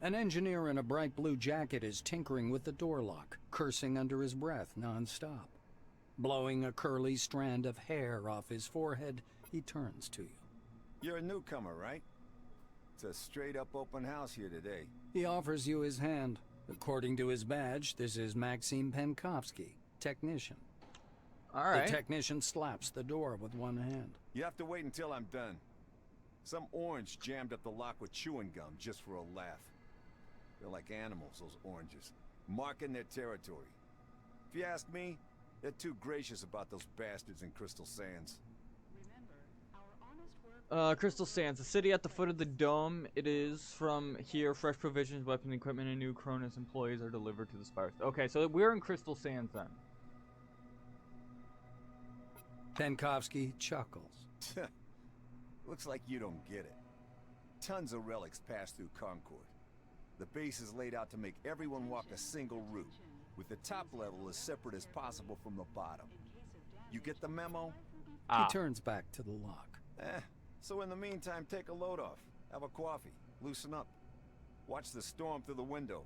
An engineer in a bright blue jacket is tinkering with the door lock, cursing under his breath non-stop. Blowing a curly strand of hair off his forehead, he turns to you. You're a newcomer, right? It's a straight-up open house here today. He offers you his hand. According to his badge, this is Maxim Penkovsky, technician. All right. The technician slaps the door with one hand. You have to wait until I'm done. Some orange jammed up the lock with chewing gum just for a laugh. They're like animals, those oranges, marking their territory. If you ask me, they're too gracious about those bastards in Crystal Sands. Crystal Sands, a city at the foot of the dome. It is from here. Fresh provisions, weapon equipment, and new Cronus employees are delivered to the Spire. Okay, so we're in Crystal Sands then. Penkovsky chuckles. Looks like you don't get it. Tons of relics pass through Concord. The base is laid out to make everyone walk a single route, with the top level as separate as possible from the bottom. You get the memo? He turns back to the lock. So in the meantime, take a load off. Have a coffee. Loosen up. Watch the storm through the window.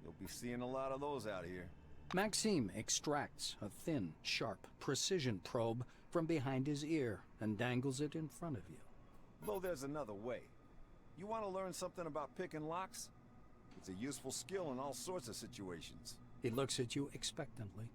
You'll be seeing a lot of those out here. Maxime extracts a thin, sharp, precision probe from behind his ear and dangles it in front of you. Though there's another way. You want to learn something about picking locks? It's a useful skill in all sorts of situations. He looks at you expectantly.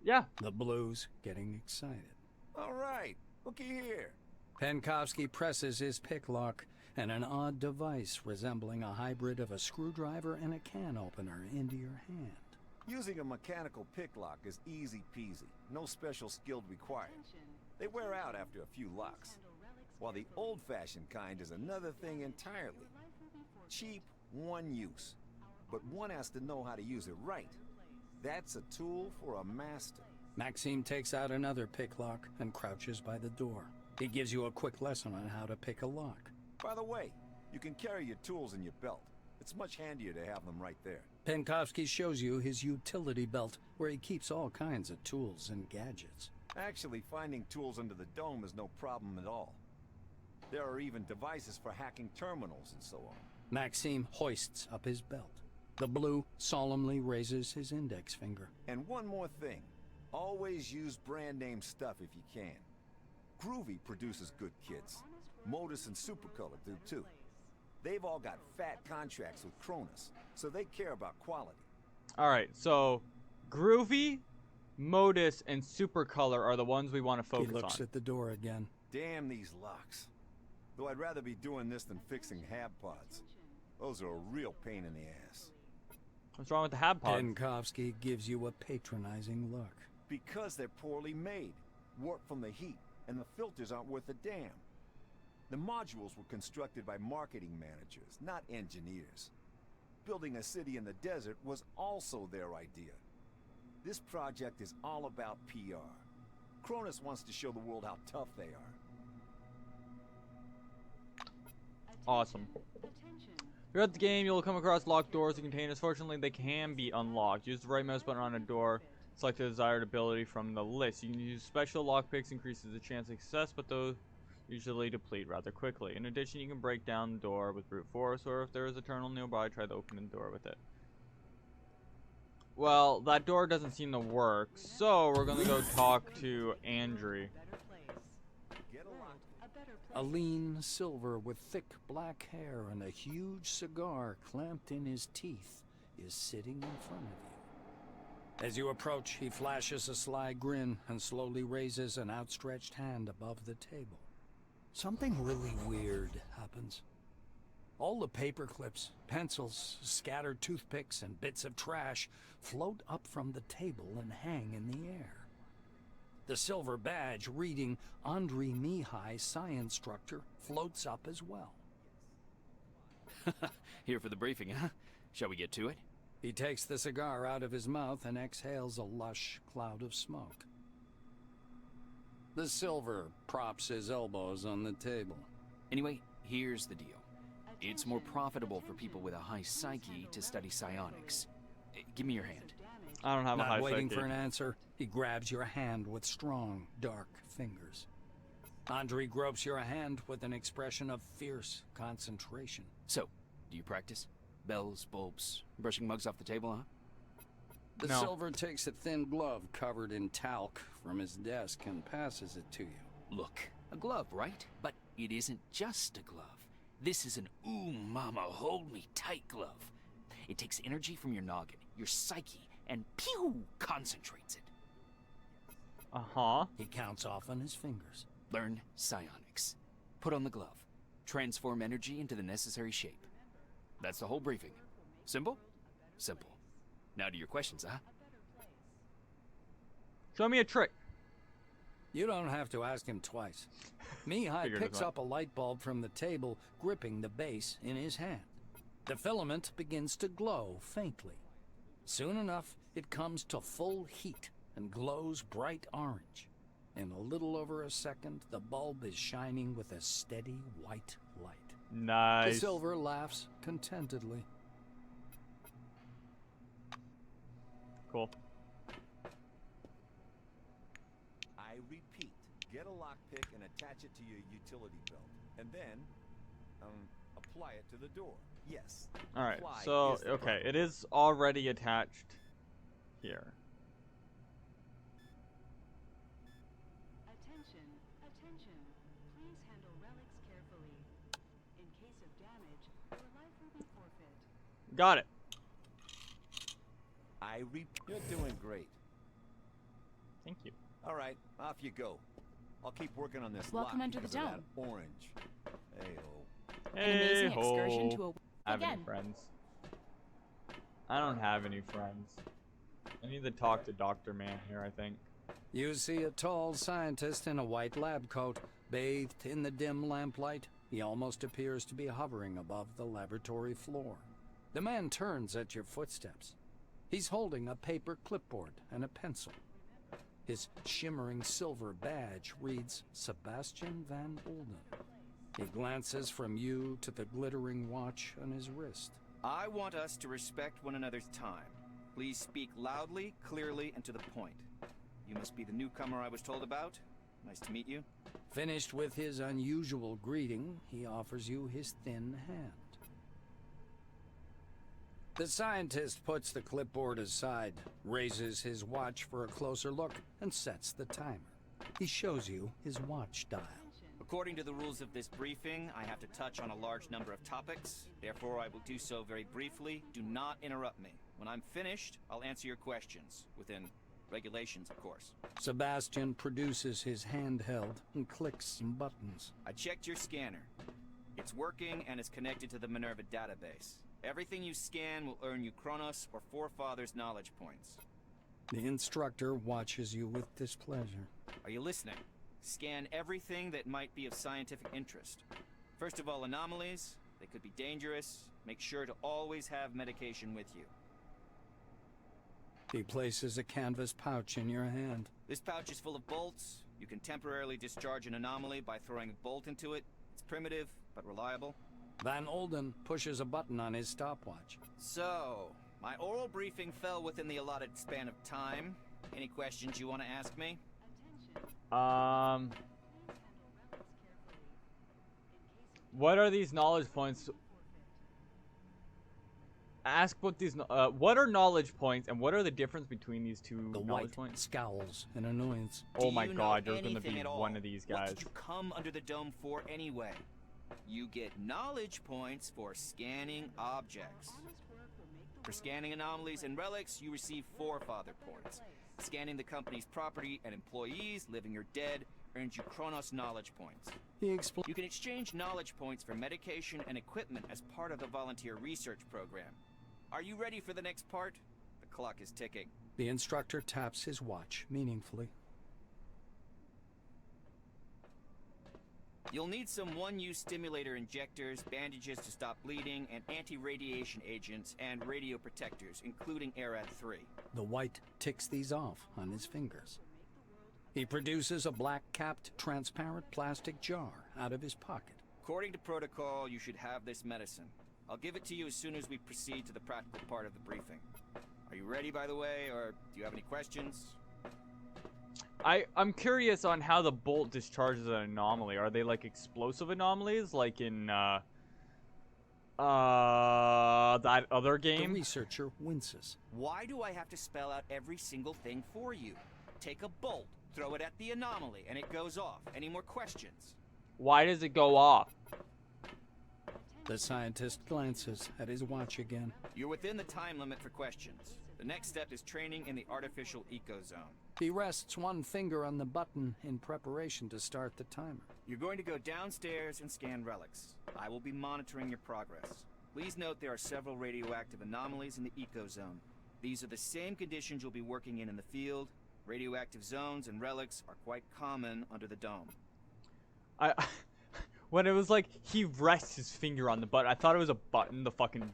Yeah. The blues getting excited. All right. Looky here. Penkovsky presses his pick lock, and an odd device resembling a hybrid of a screwdriver and a can opener into your hand. Using a mechanical pick lock is easy peasy. No special skill required. They wear out after a few locks. While the old-fashioned kind is another thing entirely. Cheap, one use. But one has to know how to use it right. That's a tool for a master. Maxime takes out another pick lock and crouches by the door. He gives you a quick lesson on how to pick a lock. By the way, you can carry your tools in your belt. It's much handier to have them right there. Penkovsky shows you his utility belt, where he keeps all kinds of tools and gadgets. Actually, finding tools under the dome is no problem at all. There are even devices for hacking terminals and so on. Maxime hoists up his belt. The blue solemnly raises his index finger. And one more thing. Always use brand name stuff if you can. Groovy produces good kits. Modus and Supercolor do too. They've all got fat contracts with Cronus, so they care about quality. Alright, so Groovy, Modus, and Supercolor are the ones we want to focus on. He looks at the door again. Damn these locks. Though I'd rather be doing this than fixing hab pods. Those are a real pain in the ass. What's wrong with the hab pods? Penkovsky gives you a patronizing look. Because they're poorly made, warped from the heat, and the filters aren't worth a damn. The modules were constructed by marketing managers, not engineers. Building a city in the desert was also their idea. This project is all about PR. Cronus wants to show the world how tough they are. Awesome. Throughout the game, you'll come across locked doors and containers. Fortunately, they can be unlocked. Use the right mouse button on a door. Select the desired ability from the list. You can use special lockpicks, increases the chance of success, but those usually deplete rather quickly. In addition, you can break down the door with brute force, or if there is a terminal nearby, try to open the door with it. Well, that door doesn't seem to work, so we're gonna go talk to Andrew. A lean silver with thick black hair and a huge cigar clamped in his teeth is sitting in front of you. As you approach, he flashes a sly grin and slowly raises an outstretched hand above the table. Something really weird happens. All the paper clips, pencils, scattered toothpicks, and bits of trash float up from the table and hang in the air. The silver badge reading Andrei Mihai, Science Instructor, floats up as well. Here for the briefing, huh? Shall we get to it? He takes the cigar out of his mouth and exhales a lush cloud of smoke. The silver props his elbows on the table. Anyway, here's the deal. It's more profitable for people with a high psyche to study psionics. Give me your hand. I don't have a high psyche. Not waiting for an answer, he grabs your hand with strong, dark fingers. Andrei gropes your hand with an expression of fierce concentration. So, Do you practice? Bells, bulbs, brushing mugs off the table, huh? The No. Silver takes a thin glove covered in talc from his desk and passes it to you. Look, a glove, right? But it isn't just a glove. This is an ooh mama, hold me tight glove. It takes energy from your noggin, your psyche, and pew, concentrates it. Uh-huh. He counts off on his fingers. Learn psionics. Put on the glove. Transform energy into the necessary shape. That's the whole briefing. Simple? Simple. Now to your questions, huh? Show me a trick. You don't have to ask him twice. Mihai Figured as picks much. up a light bulb from the table, gripping the base in his hand. The filament begins to glow faintly. Soon enough, it comes to full heat and glows bright orange. In a little over a second, the bulb is shining with a steady white light. Nice. The Silver laughs contentedly. Cool. I repeat, get a lockpick and attach it to your utility belt. And then, apply it to the door. Yes. All right. apply So, is the okay, problem. it is already attached here. Attention, attention. Please handle relics carefully. In case of damage, your life will be forfeit. Got it. You're doing great. Thank you. All right, off you go. I'll keep working on this Welcome lock under the because of that dome. orange. Hey-oh. An amazing excursion to a... Have any Again. friends? I don't have any friends. I need to talk to Dr. Man here, I think. You see a tall scientist in a white lab coat, bathed in the dim lamplight. He almost appears to be hovering above the laboratory floor. The man turns at your footsteps. He's holding a paper clipboard and a pencil. His shimmering silver badge reads Sebastian Van Olden. He glances from you to the glittering watch on his wrist. I want us to respect one another's time. Please speak loudly, clearly, and to the point. You must be the newcomer I was told about. Nice to meet you. Finished with his unusual greeting, he offers you his thin hand. The scientist puts the clipboard aside, raises his watch for a closer look, and sets the timer. He shows you his watch dial. According to the rules of this briefing, I have to touch on a large number of topics. Therefore, I will do so very briefly. Do not interrupt me. When I'm finished, I'll answer your questions. Within regulations, of course. Sebastian produces his handheld and clicks some buttons. I checked your scanner. It's working and it's connected to the Minerva database. Everything you scan will earn you Kronos or Forefathers knowledge points. The instructor watches you with displeasure. Are you listening? Scan everything that might be of scientific interest. First of all, anomalies. They could be dangerous. Make sure to always have medication with you. He places a canvas pouch in your hand. This pouch is full of bolts. You can temporarily discharge an anomaly by throwing a bolt into it. It's primitive, but reliable. Van Olden pushes a button on his stopwatch. So, my oral briefing fell within the allotted span of time. Any questions you want to ask me? What are these knowledge points? Ask what these, what are knowledge points and what are the difference between these two The knowledge white points? scowls in annoyance. Oh Do my you know god, you're gonna anything be at all? one of these What guys. did you come under the dome for anyway? You get knowledge points for scanning objects. For scanning anomalies and relics, you receive Forefather points. Scanning the company's property and employees, living or dead, earns you Kronos knowledge points. He explains. You can exchange knowledge points for medication and equipment as part of the volunteer research program. Are you ready for the next part? The clock is ticking. The instructor taps his watch meaningfully. You'll need some one-use stimulator injectors, bandages to stop bleeding, and anti-radiation agents and radio protectors, including ARAD-3. The white ticks these off on his fingers. He produces a black-capped, transparent plastic jar out of his pocket. According to protocol, you should have this medicine. I'll give it to you as soon as we proceed to the practical part of the briefing. Are you ready, by the way, or do you have any questions? I'm curious on how the bolt discharges an anomaly. Are they like explosive anomalies, like in That other The game? researcher winces. Why do I have to spell out every single thing for you? Take a bolt, throw it at the anomaly, and it goes off. Any more questions? Why does it go off? The scientist glances at his watch again. You're within the time limit for questions. The next step is training in the artificial ecozone. He rests one finger on the button in preparation to start the timer. You're going to go downstairs and scan relics. I will be monitoring your progress. Please note there are several radioactive anomalies in the ecozone. These are the same conditions you'll be working in the field. Radioactive zones and relics are quite common under the dome. When it was like he rests his finger on the button, I thought it was a button. The fucking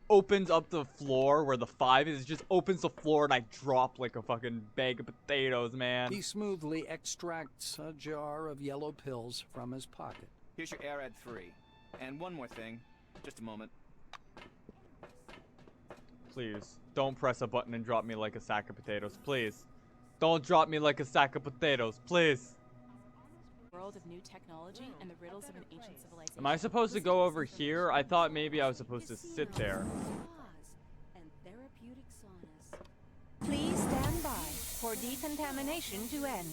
opens up the floor where the 5 is. It just opens the floor and I drop like a fucking bag of potatoes, man. He smoothly extracts a jar of yellow pills from his pocket. Here's your Arad 3. And one more thing. Just a moment. Please, don't press a button and drop me like a sack of potatoes. Please. Don't drop me like a sack of potatoes. Please. World of new technology and the riddles of an ancient civilization. Am I supposed to go over here? I thought maybe I was supposed to sit there. And therapeutic saunas. Please stand by for decontamination to end.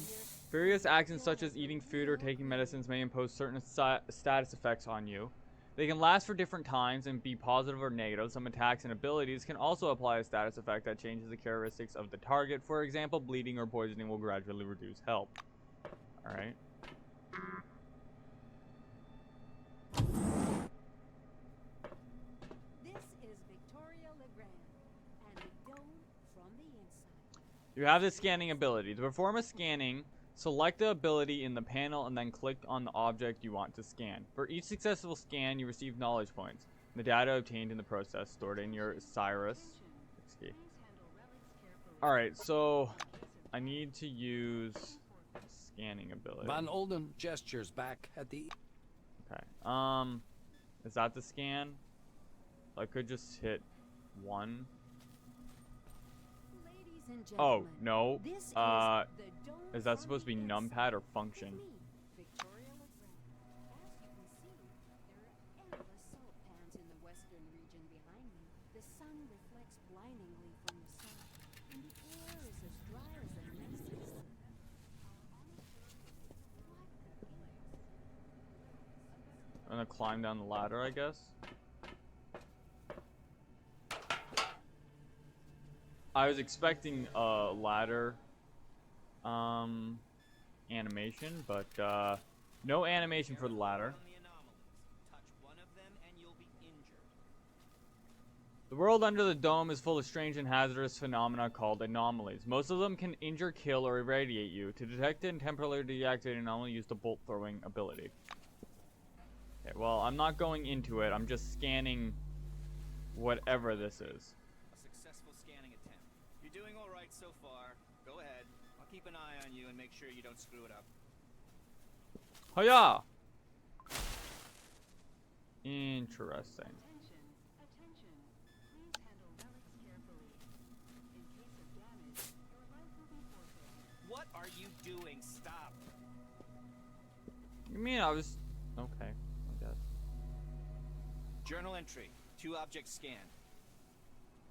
Various actions such as eating food or taking medicines may impose certain status effects on you. They can last for different times and be positive or negative. Some attacks and abilities can also apply a status effect that changes the characteristics of the target. For example, bleeding or poisoning will gradually reduce health. Alright. This is Victoria Legrand and the dome from the inside. You have the scanning ability. To perform a scanning, select the ability in the panel and then click on the object you want to scan. For each successful scan, you receive knowledge points. The data obtained in the process stored in your Cyrus. Alright, so I need to use scanning ability. Van Olden gestures back at the... Okay. Is that the scan? I could just hit 1. Ladies and Oh, gentlemen, no. this is the dome Is that from supposed to be the numpad or inside. function? With me, Victoria Legrand. As you can see, there are endless salt pans in the western region behind me. The sun reflects blindingly from the south, and the air is as dry as a nest. I'm gonna climb down the ladder, I guess. I was expecting a ladder animation, but no animation for the ladder. The world under the dome is full of strange and hazardous phenomena called anomalies. Most of them can injure, kill, or irradiate you. To detect and temporarily deactivate an anomaly, use the bolt throwing ability. Okay, well, I'm not going into it. I'm just scanning whatever this is. A successful scanning attempt. You're doing all right so far. Go ahead. I'll keep an eye on you and make sure you don't screw it up. Hiya! Interesting. Attention, attention. Please handle relics carefully. In case of damage, your life will be forfeit. What are you doing? Stop. You mean I was... Okay, I guess. Journal entry. 2 objects scanned.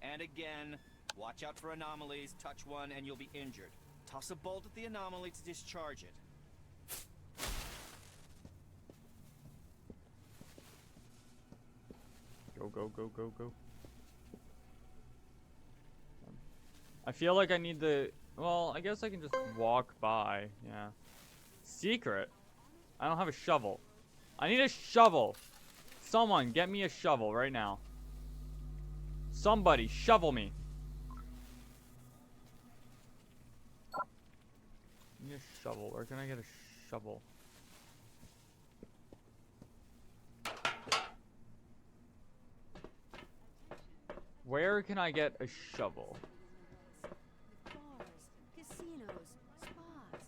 And again, watch out for anomalies. Touch one and you'll be injured. Toss a bolt at the anomaly to discharge it. Go, go, go, go, go. I feel like I need the... Well, I guess I can just walk by. Yeah. Secret? I don't have a shovel. I need a shovel. Someone, get me a shovel right now. Somebody, shovel me. I need a shovel. Where can I get a shovel? Where can I get a shovel? Bars, casinos, spas,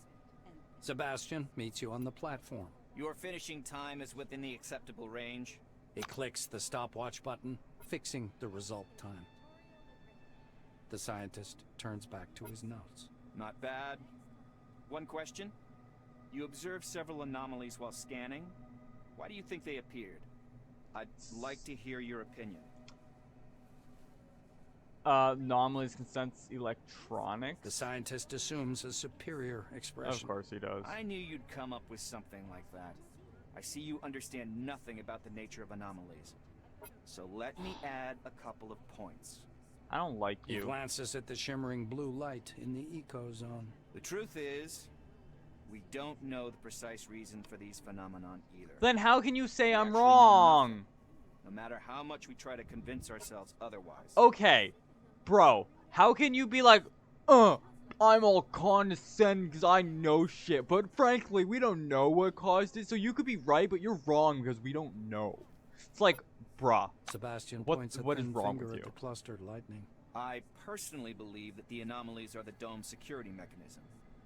and Sebastian meets you on the platform. Your finishing time is within the acceptable range. He clicks the stopwatch button, fixing the result time. The scientist turns back to his notes. Not bad. One question. You observed several anomalies while scanning. Why do you think they appeared? I'd like to hear your opinion. Anomalies can sense electronics. The scientist assumes a superior expression. Of course he does. I knew you'd come up with something like that. I see you understand nothing about the nature of anomalies. So let me add a couple of points. I don't like He you. glances at the shimmering blue light in the eco zone. The truth is, we don't know the precise reason for these phenomenon either. Then how can you say We I'm actually know wrong? nothing, no matter how much we try to convince ourselves otherwise. Okay, bro, how can you be like, I'm all condescending because I know shit, but frankly, we don't know what caused it, so you could be right, but you're wrong because we don't know. It's like, bruh. Sebastian What points a is thin wrong finger with at you? the clustered lightning. I personally believe that the anomalies are the dome's security mechanism.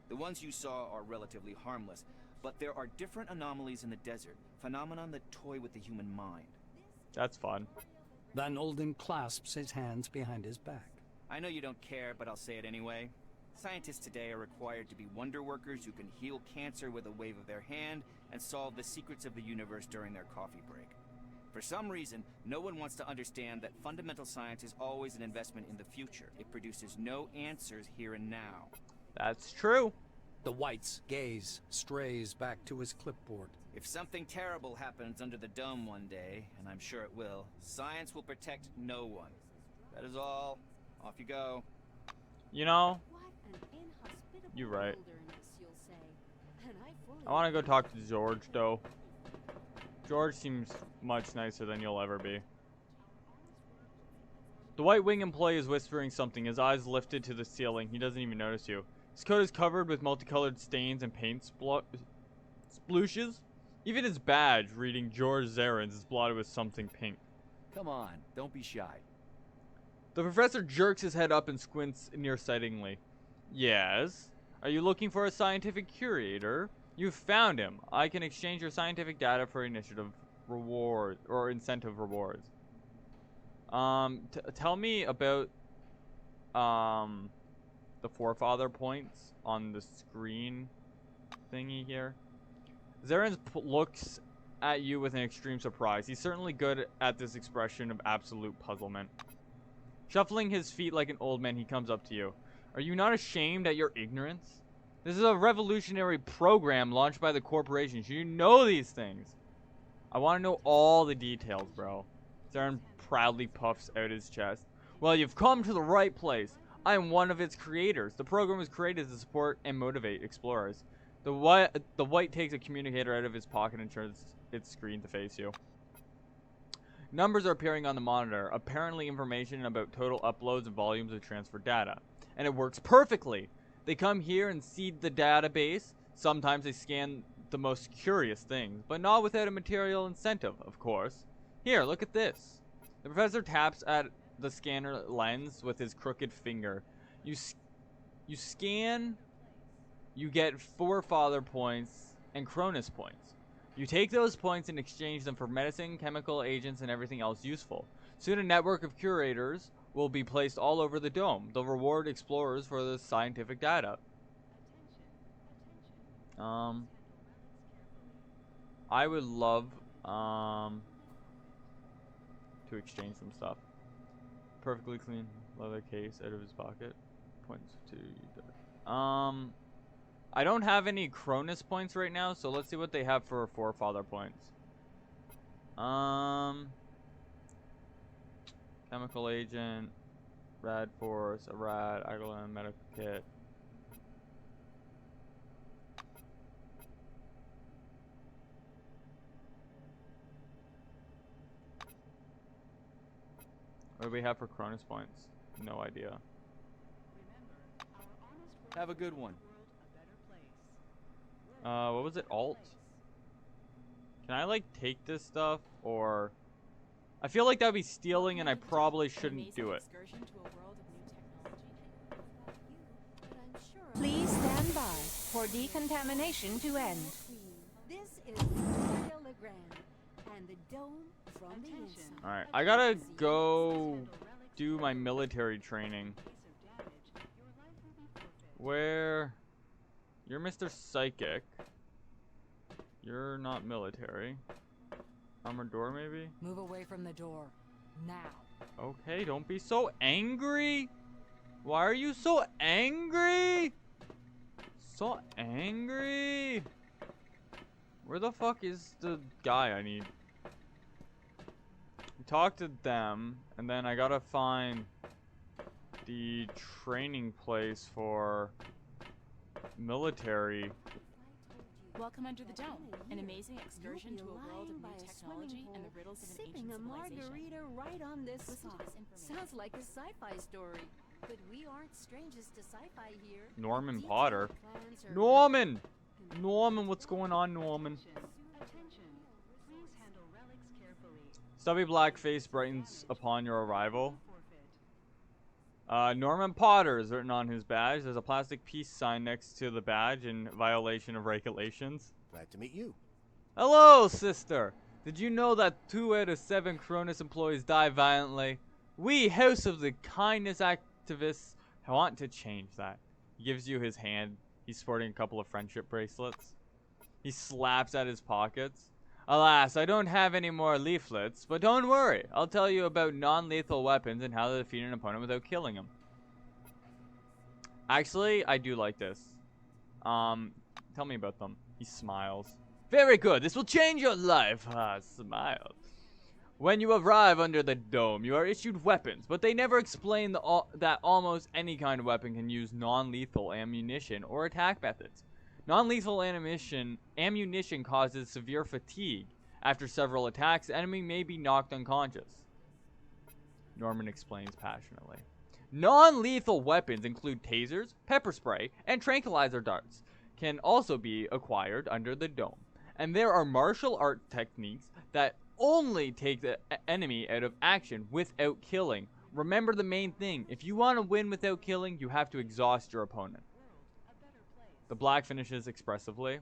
The ones you saw are relatively harmless, but there are different anomalies in the desert, phenomenon that toy with the human mind. That's fun. Van Olden clasps his hands behind his back. I know you don't care, but I'll say it anyway. Scientists today are required to be wonder workers who can heal cancer with a wave of their hand and solve the secrets of the universe during their coffee break. For some reason, no one wants to understand that fundamental science is always an investment in the future. It produces no answers here and now. That's true. The White's gaze strays back to his clipboard. If something terrible happens under the dome one day, and I'm sure it will, science will protect no one. That is all. Off you go. You know, What an inhospitable you're right. wilderness, you'll say. And I fully I want to go talk to George, though. George seems much nicer than you'll ever be. The White Wing employee is whispering something, his eyes lifted to the ceiling. He doesn't even notice you. His coat is covered with multicolored stains and paint splooshes. Even his badge, reading George Zarens, is blotted with something pink. Come on, don't be shy. The professor jerks his head up and squints nearsightingly. Yes? Are you looking for a scientific curator? You've found him. I can exchange your scientific data for initiative reward or incentive rewards. Tell me about the forefather points on the screen thingy here. Zarens looks at you with an extreme surprise. He's certainly good at this expression of absolute puzzlement. Shuffling his feet like an old man, he comes up to you. Are you not ashamed at your ignorance? This is a revolutionary program launched by the corporation. Should you know these things? I want to know all the details, bro. Zaren proudly puffs out his chest. Well, you've come to the right place. I am one of its creators. The program was created to support and motivate explorers. The White takes a communicator out of his pocket and turns its screen to face you. Numbers are appearing on the monitor, apparently information about total uploads and volumes of transferred data. And it works perfectly. They come here and seed the database. Sometimes they scan the most curious things, but not without a material incentive, of course. Here, look at this. The professor taps at the scanner lens with his crooked finger. You scan, you get forefather points and Cronus points. You take those points and exchange them for medicine, chemical agents, and everything else useful. Soon a network of curators will be placed all over the dome. They'll reward explorers for the scientific data. I would love to exchange some stuff. Perfectly clean leather case out of his pocket. Points to I don't have any Cronus points right now, so let's see what they have for forefather points. Chemical agent, rad force, a rad, Agolin, medical kit. What do we have for Cronus points? No idea. Have a good one. What was it? Alt? Can I, like, take this stuff? Or... I feel like that would be stealing, and I probably shouldn't do it. Please stand by for decontamination to end. This is Telegram and the dome from the inside. Alright, I gotta go do my military training. Where... You're Mr. Psychic. You're not military. Armored door, maybe? Move away from the door. Now. Okay, don't be so angry. Why are you so angry? So angry. Where the fuck is the guy I need? Talk to them, and then I gotta find the training place for military. Welcome under the dome, an amazing excursion to a world of new technology and the riddles of an Sipping ancient a civilization. margarita right on this Listen to spot. this information. Sounds like a sci-fi story. But we aren't strangers to sci-fi here. Norman Detailed Potter. plans are Norman! Norman, what's going on, Norman? Stubby black face brightens upon your arrival. Norman Potter is written on his badge. There's a plastic peace sign next to the badge in violation of regulations. Glad to meet you. Hello, sister! Did you know that 2 out of 7 Cronus employees die violently? We, House of the Kindness activists, want to change that. He gives you his hand. He's sporting a couple of friendship bracelets. He slaps at his pockets. Alas, I don't have any more leaflets, but don't worry. I'll tell you about non-lethal weapons and how to defeat an opponent without killing him. Actually, I do like this. Tell me about them. He smiles. Very good. This will change your life. Smile. When you arrive under the dome, you are issued weapons, but they never explain that almost any kind of weapon can use non-lethal ammunition or attack methods. Non-lethal ammunition causes severe fatigue. After several attacks, the enemy may be knocked unconscious. Norman explains passionately. Non-lethal weapons include tasers, pepper spray, and tranquilizer darts. Can also be acquired under the dome. And there are martial art techniques that only take the enemy out of action without killing. Remember the main thing. If you want to win without killing, you have to exhaust your opponent. The black finishes expressively.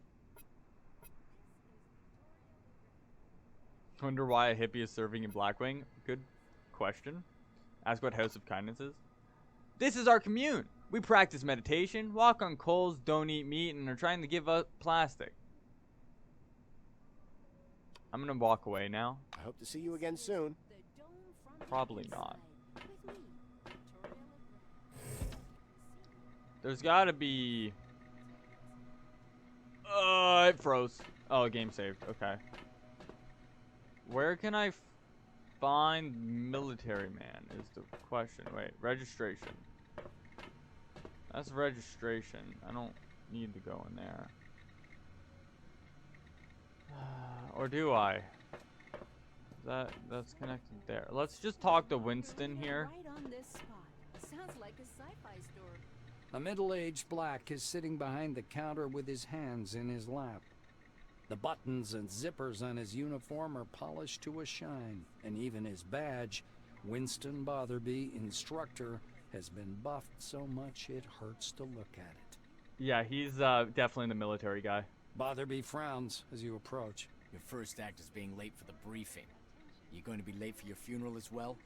Wonder why a hippie is serving in Blackwing? Good question. Ask what House of Kindness is. This is our commune. We practice meditation, walk on coals, don't eat meat, and are trying to give up plastic. I'm gonna walk away now. I hope to see you again soon. Probably not. There's gotta be... it froze. Oh, game saved. Okay. Where can I find military man is the question. Wait, registration. That's registration. I don't need to go in there. Or do I? That's connected there. Let's just talk to Winston here. right on this spot. Sounds like a sci-fi story. A middle-aged black is sitting behind the counter with his hands in his lap. The buttons and zippers on his uniform are polished to a shine, and even his badge, Winston Botherby, instructor, has been buffed so much it hurts to look at it. Yeah, he's definitely the military guy. Botherby frowns as you approach. Your first act is being late for the briefing. You going to be late for your funeral as well?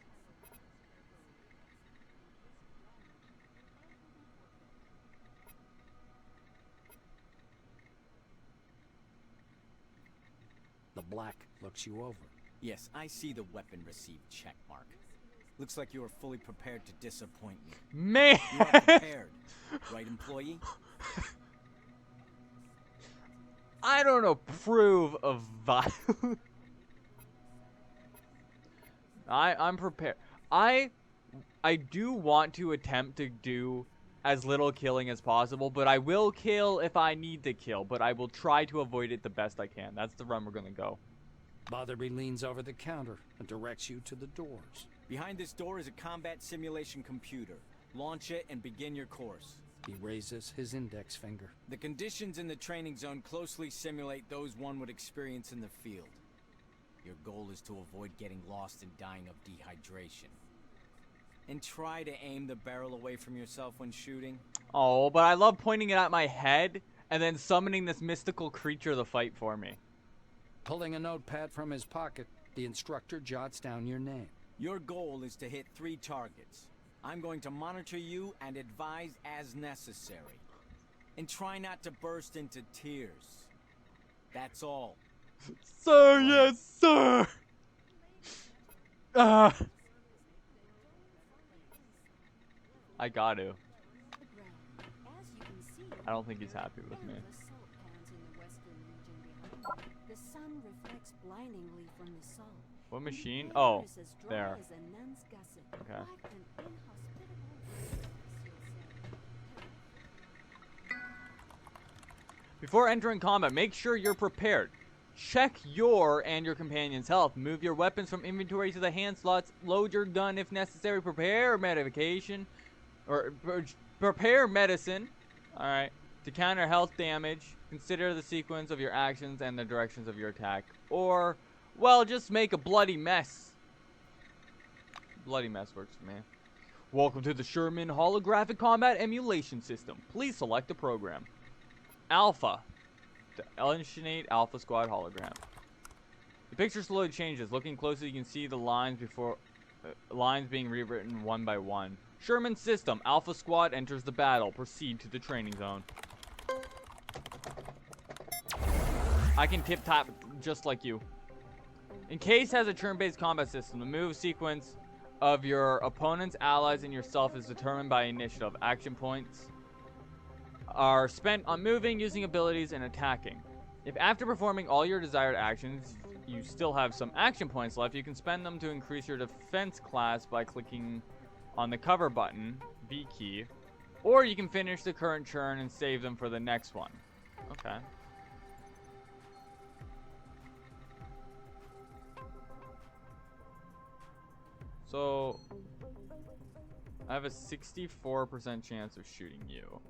The black looks you over. Yes, I see the weapon received checkmark. Looks like you are fully prepared to disappoint me. Man! You are prepared, right, employee? I don't approve of violence. I'm prepared. I do want to attempt to do as little killing as possible, but I will kill if I need to kill, but I will try to avoid it the best I can. That's the run we're gonna go. Botherby leans over the counter and directs you to the doors. Behind this door is a combat simulation computer. Launch it and begin your course. He raises his index finger. The conditions in the training zone closely simulate those one would experience in the field. Your goal is to avoid getting lost and dying of dehydration. And try to aim the barrel away from yourself when shooting. Oh, but I love pointing it at my head and then summoning this mystical creature to fight for me. Pulling a notepad from his pocket, the instructor jots down your name. Your goal is to hit 3 targets. I'm going to monitor you and advise as necessary. And try not to burst into tears. That's all. Sir, yes, sir. I got to. I don't think he's happy with me. The sun reflects blindingly from the salt. What machine? Oh, there. Okay. Before entering combat, make sure you're prepared. Check your and your companion's health. Move your weapons from inventory to the hand slots. Load your gun if necessary. Prepare medication. Or prepare medicine. Alright. To counter health damage, consider the sequence of your actions and the directions of your attack. Or, well, just make a bloody mess. Bloody mess works for me. Welcome to the Sherman Holographic Combat Emulation System. Please select the program. Alpha. The Encased Alpha Squad hologram. The picture slowly changes. Looking closely, you can see the lines lines being rewritten one by one. Sherman system. Alpha Squad enters the battle. Proceed to the training zone. I can tip-tap just like you. Encased has a turn-based combat system. The move sequence of your opponents, allies, and yourself is determined by initiative. Action points are spent on moving, using abilities, and attacking. If after performing all your desired actions, you still have some action points left, you can spend them to increase your defense class by clicking on the cover button, V key, or you can finish the current turn and save them for the next one. Okay. So, I have a 64% chance of shooting you.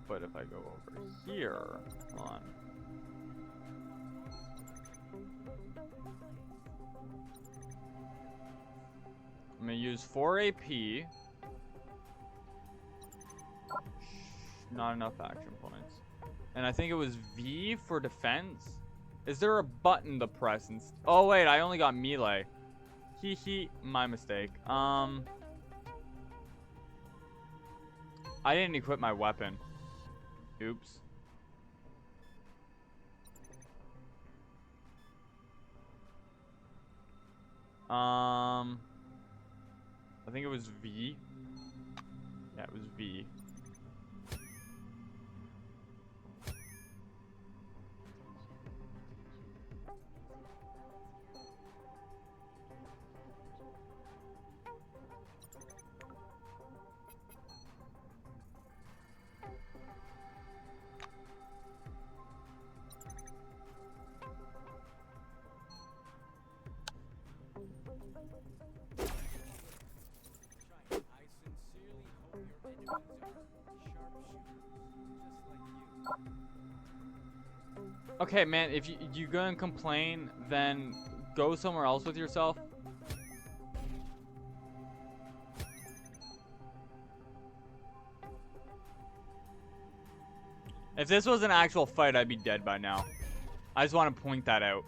But if I go over here, hold on. I'm gonna use 4 AP. Not enough action points. And I think it was V for defense. Is there a button to press? Oh wait, I only got melee. Hee hee, my mistake. I didn't equip my weapon. Oops. I think it was V. Yeah, it was V. Okay, man, if you're gonna complain, then go somewhere else with yourself. If this was an actual fight, I'd be dead by now. I just want to point that out.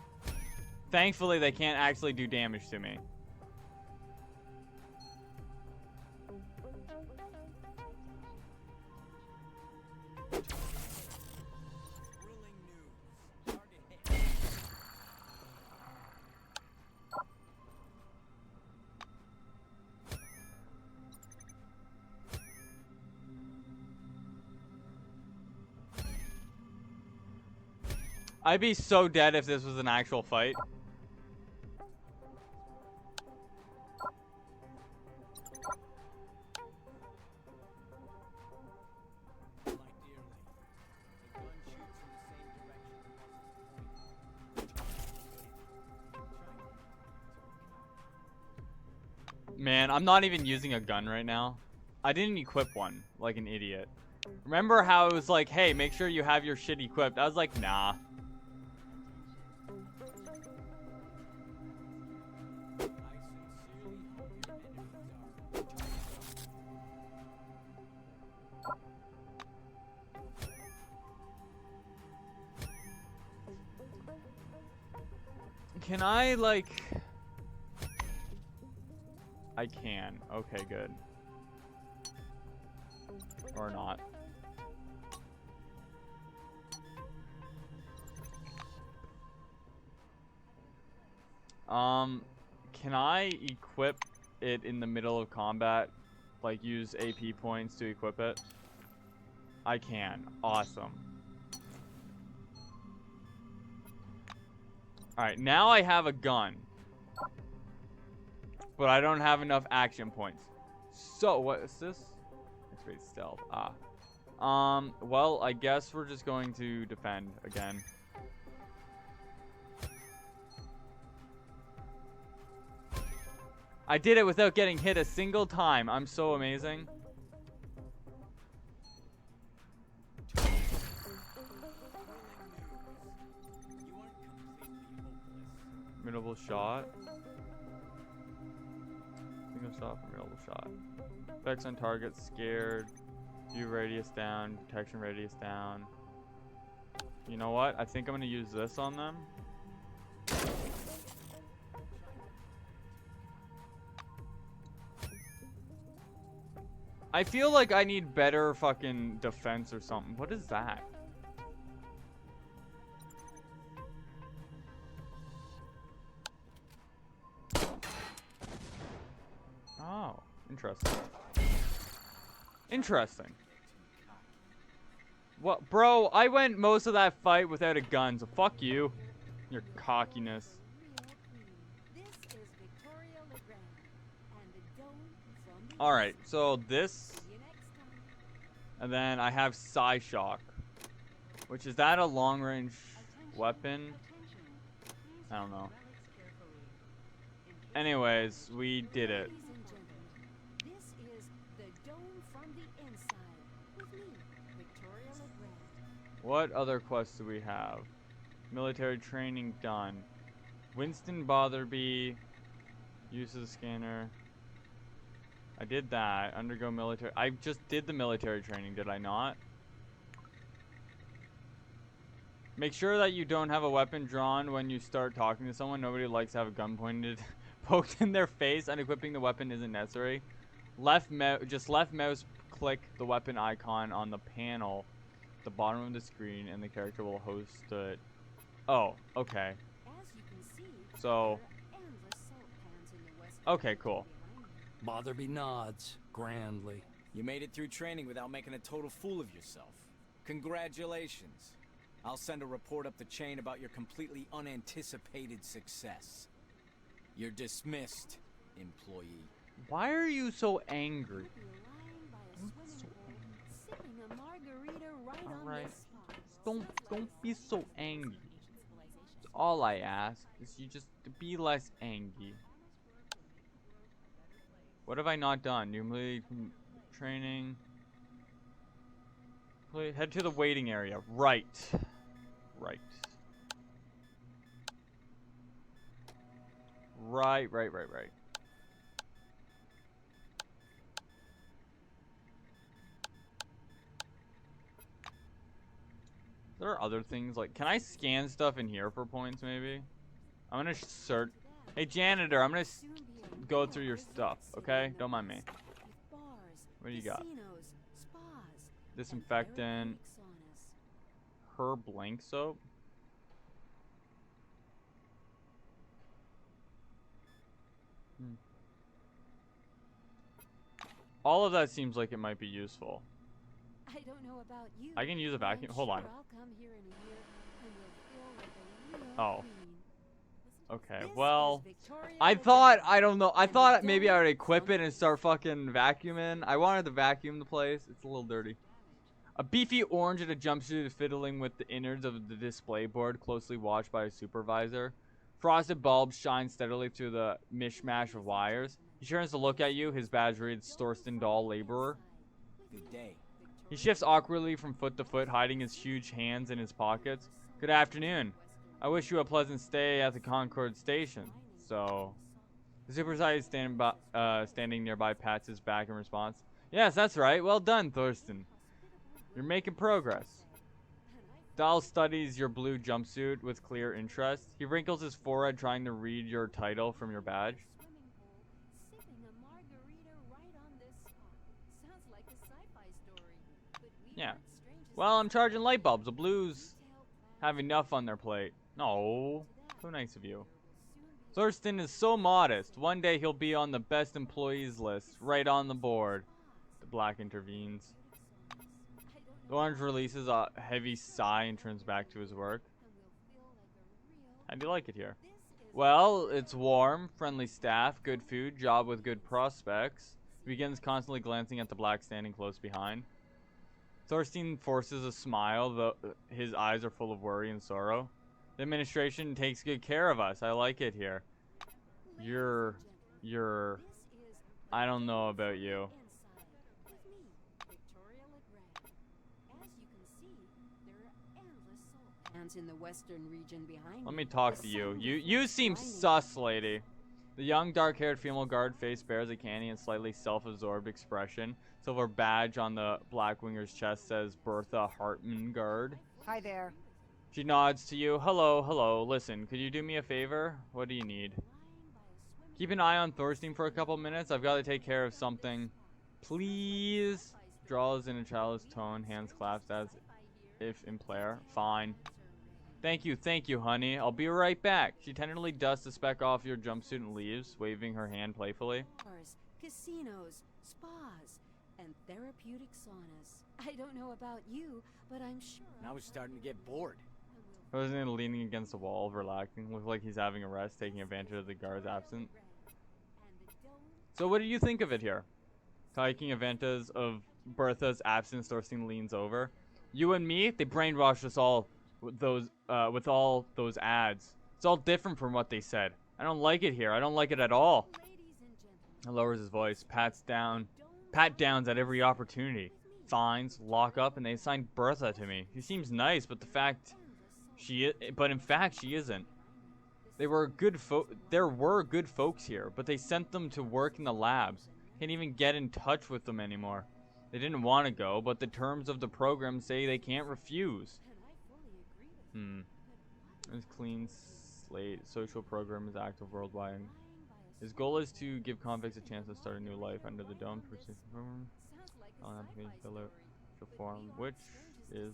Thankfully, they can't actually do damage to me. I'd be so dead if this was an actual fight. Man, I'm not even using a gun right now. I didn't equip one, like an idiot. Remember how it was like, hey, make sure you have your shit equipped? I was like, nah. Can I, like... I can. Okay, good. Or not. Can I equip it in the middle of combat? Like, use AP points to equip it? I can. Awesome. Alright, now I have a gun. But I don't have enough action points. So, what is this? X-ray stealth. Well, I guess we're just going to defend again. I did it without getting hit a single time. I'm so amazing. Formidable shot. Single shot, formidable shot. Effects on target, scared. View radius down, detection radius down. You know what? I think I'm gonna use this on them. I feel like I need better fucking defense or something. What is that? Oh, interesting. Interesting. What, bro? I went most of that fight without a gun, so fuck you. Your cockiness. Alright, so this. And then I have Psy-Shock. Which, is that a long-range weapon? I don't know. Anyways, we did it. What other quests do we have? Military training done. Winston Botherby. Use of the scanner. I did that. Undergo military. I just did the military training, did I not? Make sure that you don't have a weapon drawn when you start talking to someone. Nobody likes to have a gun pointed, poked in their face. Unequipping the weapon isn't necessary. Just left mouse click the weapon icon on the panel at the bottom of the screen, and the character will host it. Oh, okay. So, okay, cool. Botherby nods grandly. You made it through training without making a total fool of yourself. Congratulations. I'll send a report up the chain about your completely unanticipated success. You're dismissed, employee. Why are you so angry? Alright. Don't be so angry. All I ask is you just to be less angry. What have I not done? New military training. Head to the waiting area. Right. Right. Right. There are other things like, can I scan stuff in here for points maybe? I'm gonna search. Hey janitor, I'm gonna go through your stuff, okay? Don't mind me. What do you got? Disinfectant. Her blank soap. All of that seems like it might be useful. I don't know about you. I can use a vacuum. Hold on. I'll come here in a year and you'll feel like a real Oh. queen. Okay, well, I thought maybe I would equip it and start fucking vacuuming. I wanted to vacuum the place. It's a little dirty. A beefy orange in a jumpsuit is fiddling with the innards of the display board, closely watched by a supervisor. Frosted bulbs shine steadily through the mishmash of wires. He turns to look at you. His badge reads Thorsten Dahl Laborer. Good day. He shifts awkwardly from foot to foot, hiding his huge hands in his pockets. Good afternoon. I wish you a pleasant stay at the Concord station. So, the supervisor standing nearby pats his back in response. Yes, that's right. Well done, Thorsten. You're making progress. Dahl studies your blue jumpsuit with clear interest. He wrinkles his forehead trying to read your title from your badge. Yeah. Well, I'm charging light bulbs. The Blues have enough on their plate. No. So nice of you. Thurston is so modest. One day he'll be on the best employees list, right on the board. The black intervenes. The orange releases a heavy sigh and turns back to his work. How do you like it here? Well, it's warm, friendly staff, good food, job with good prospects. He begins constantly glancing at the black standing close behind. Thorstein forces a smile, though his eyes are full of worry and sorrow. The administration takes good care of us. I like it here. I don't know about you. In the western region behind Let me talk to you. You seem sus, lady. The young, dark-haired female guard face bears a canny and slightly self-absorbed expression. Silver badge on the Blackwinger's chest says Bertha Hartman Guard. Hi there. She nods to you. Hello, hello. Listen, could you do me a favor? What do you need? Keep an eye on Thorstein for a couple minutes. I've got to take care of something. Please. Draws in a childish tone, hands clasped as if in prayer. Fine. Thank you, honey. I'll be right back. She tenderly dusts the speck off your jumpsuit and leaves, waving her hand playfully. Casinos, spas, and therapeutic saunas. I don't know about you, but I'm sure. Now we're starting to get bored. Thorstein leaning against the wall, relaxing. Looks like he's having a rest, taking advantage of the guard's absence. So what do you think of it here? Taking advantage of Bertha's absence, Thorstein leans over. You and me, they brainwashed us all with all those ads. It's all different from what they said. I don't like it here. I don't like it at all. He lowers his voice, pat downs at every opportunity. Fines, lock up, and they assigned Bertha to me. She seems nice, but in fact she isn't. There were good folks here, but they sent them to work in the labs. Can't even get in touch with them anymore. They didn't want to go, but the terms of the program say they can't refuse. This clean slate social program is active worldwide. His goal is to give convicts a chance to start a new life under the dome. I'll have to fill out the form, which is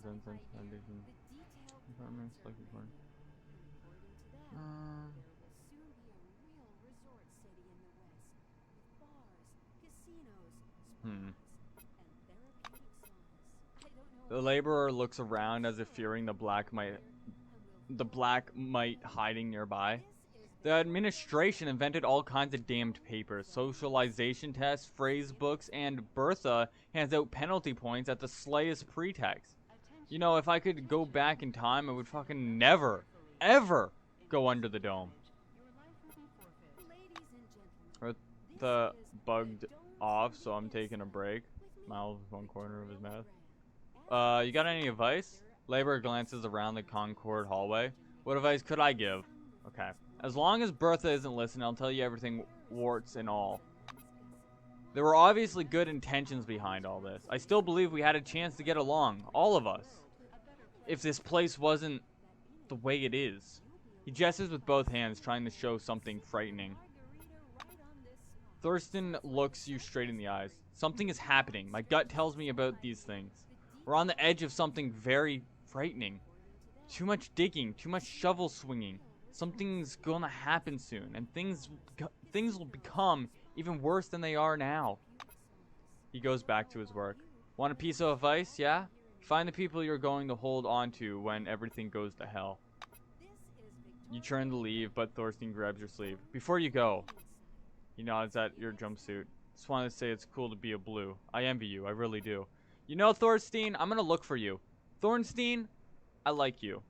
The laborer looks around as if fearing the black might hiding nearby. The administration invented all kinds of damned papers, socialization tests, phrase books, and Bertha hands out penalty points at the slightest pretext. You know, if I could go back in time, I would fucking never, ever go under the dome. Bertha bugged off, so I'm taking a break. Smiles with one corner of his mouth. You got any advice? Laborer glances around the Concord hallway. What advice could I give? Okay. As long as Bertha isn't listening, I'll tell you everything, warts and all. There were obviously good intentions behind all this. I still believe we had a chance to get along, all of us. If this place wasn't the way it is. He gestures with both hands, trying to show something frightening. Thurston looks you straight in the eyes. Something is happening. My gut tells me about these things. We're on the edge of something very frightening. Too much digging, too much shovel swinging. Something's gonna happen soon, and things will become even worse than they are now. He goes back to his work. Want a piece of advice, yeah? Find the people you're going to hold on to when everything goes to hell. You turn to leave, but Thorstein grabs your sleeve. Before you go, he nods at your jumpsuit. Just wanted to say it's cool to be a blue. I envy you, I really do. You know, Thorstein, I'm gonna look for you. Thornstein, I like you.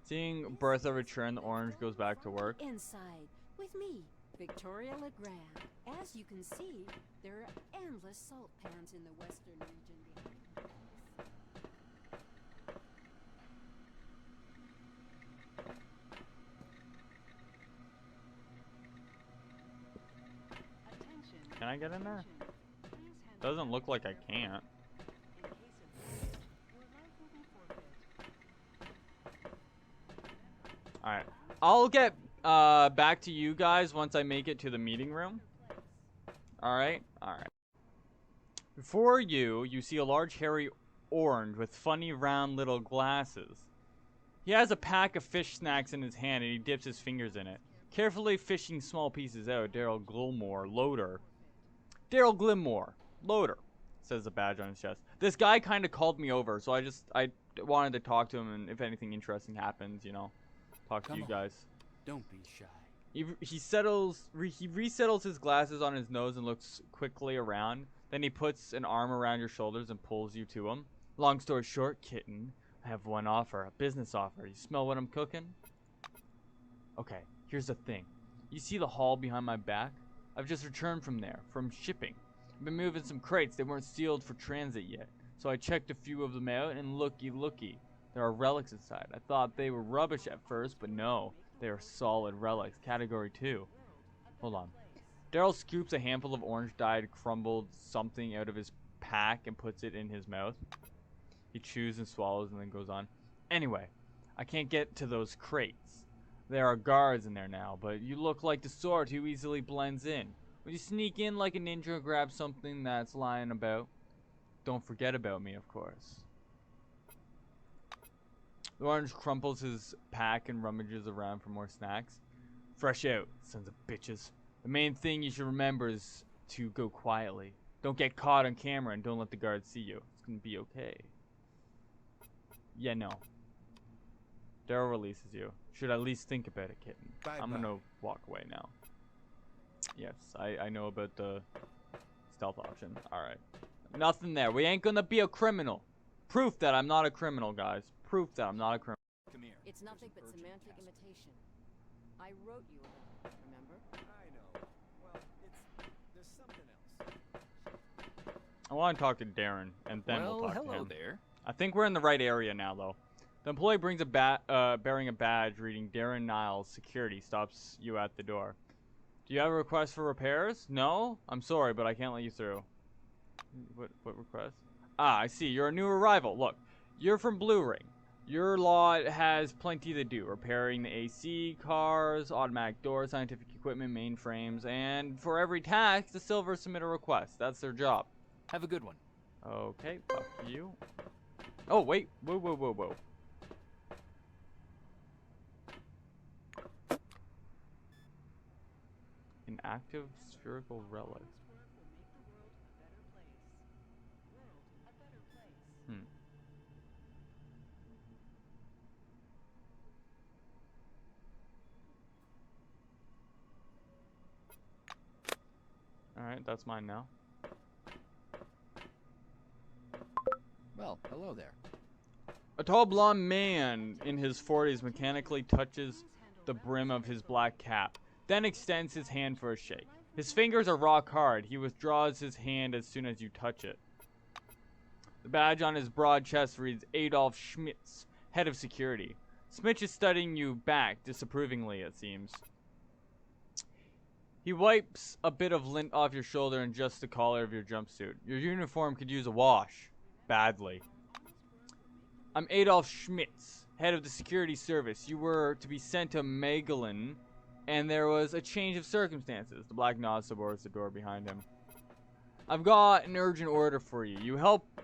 Seeing Bertha return, the orange goes back to work. Inside, with me, Victoria Legrand. As you can see, there are endless salt pans in the western region behind. Can I get in there? Doesn't look like I can't. Alright. I'll get back to you guys once I make it to the meeting room. Alright? Alright. Before you see a large hairy orange with funny round little glasses. He has a pack of fish snacks in his hand and he dips his fingers in it. Carefully fishing small pieces out, Daryl Gilmore, loader. Daryl Gilmore, loader, says the badge on his chest. This guy kind of called me over, so I wanted to talk to him, and if anything interesting happens, you know, talk to you guys. Don't be shy. He resettles his glasses on his nose and looks quickly around. Then he puts an arm around your shoulders and pulls you to him. Long story short, kitten, I have one offer, a business offer. You smell what I'm cooking? Okay, here's the thing. You see the hall behind my back? I've just returned from there, from shipping. I've been moving some crates. They weren't sealed for transit yet. So I checked a few of them out, and looky, there are relics inside. I thought they were rubbish at first, but no. They are solid relics, category 2. Hold on. Daryl scoops a handful of orange-dyed crumbled something out of his pack and puts it in his mouth. He chews and swallows and then goes on. Anyway, I can't get to those crates. There are guards in there now, but you look like the sort who easily blends in. Would you sneak in like a ninja and grab something that's lying about? Don't forget about me, of course. The orange crumples his pack and rummages around for more snacks. Fresh out, sons of bitches. The main thing you should remember is to go quietly. Don't get caught on camera and don't let the guards see you. It's gonna be okay. Yeah, no. Daryl releases you. Should at least think about it, kitten. I'm gonna walk away now. Yes, I know about the stealth option. Alright. Nothing there. We ain't gonna be a criminal. Proof that I'm not a criminal, guys. Proof that I'm not a criminal. Come here. It's nothing but semantic imitation. I wrote you about it, remember? I know. Well, there's something else. I want to talk to Darren, and then we'll talk to him. Hello there. I think we're in the right area now, though. The employee brings bearing a badge reading Darren Niles, security, stops you at the door. Do you have a request for repairs? No? I'm sorry, but I can't let you through. What request? Ah, I see. You're a new arrival. Look, you're from Blue Ring. Your lot has plenty to do. Repairing the AC, cars, automatic doors, scientific equipment, mainframes, and for every task, the Silver submit a request. That's their job. Have a good one. Okay, fuck you. Oh, wait. Whoa. An active spherical relic. Alright, that's mine now. Well, hello there. A tall blonde man in his 40s mechanically touches the brim of his black cap, then extends his hand for a shake. His fingers are rock hard. He withdraws his hand as soon as you touch it. The badge on his broad chest reads Adolf Schmitz, head of security. Schmitz is studying you back, disapprovingly, it seems. He wipes a bit of lint off your shoulder and adjusts the collar of your jumpsuit. Your uniform could use a wash. Badly. I'm Adolf Schmitz, head of the security service. You were to be sent to Magdalene, and there was a change of circumstances. The black nods towards the door behind him. I've got an urgent order for you.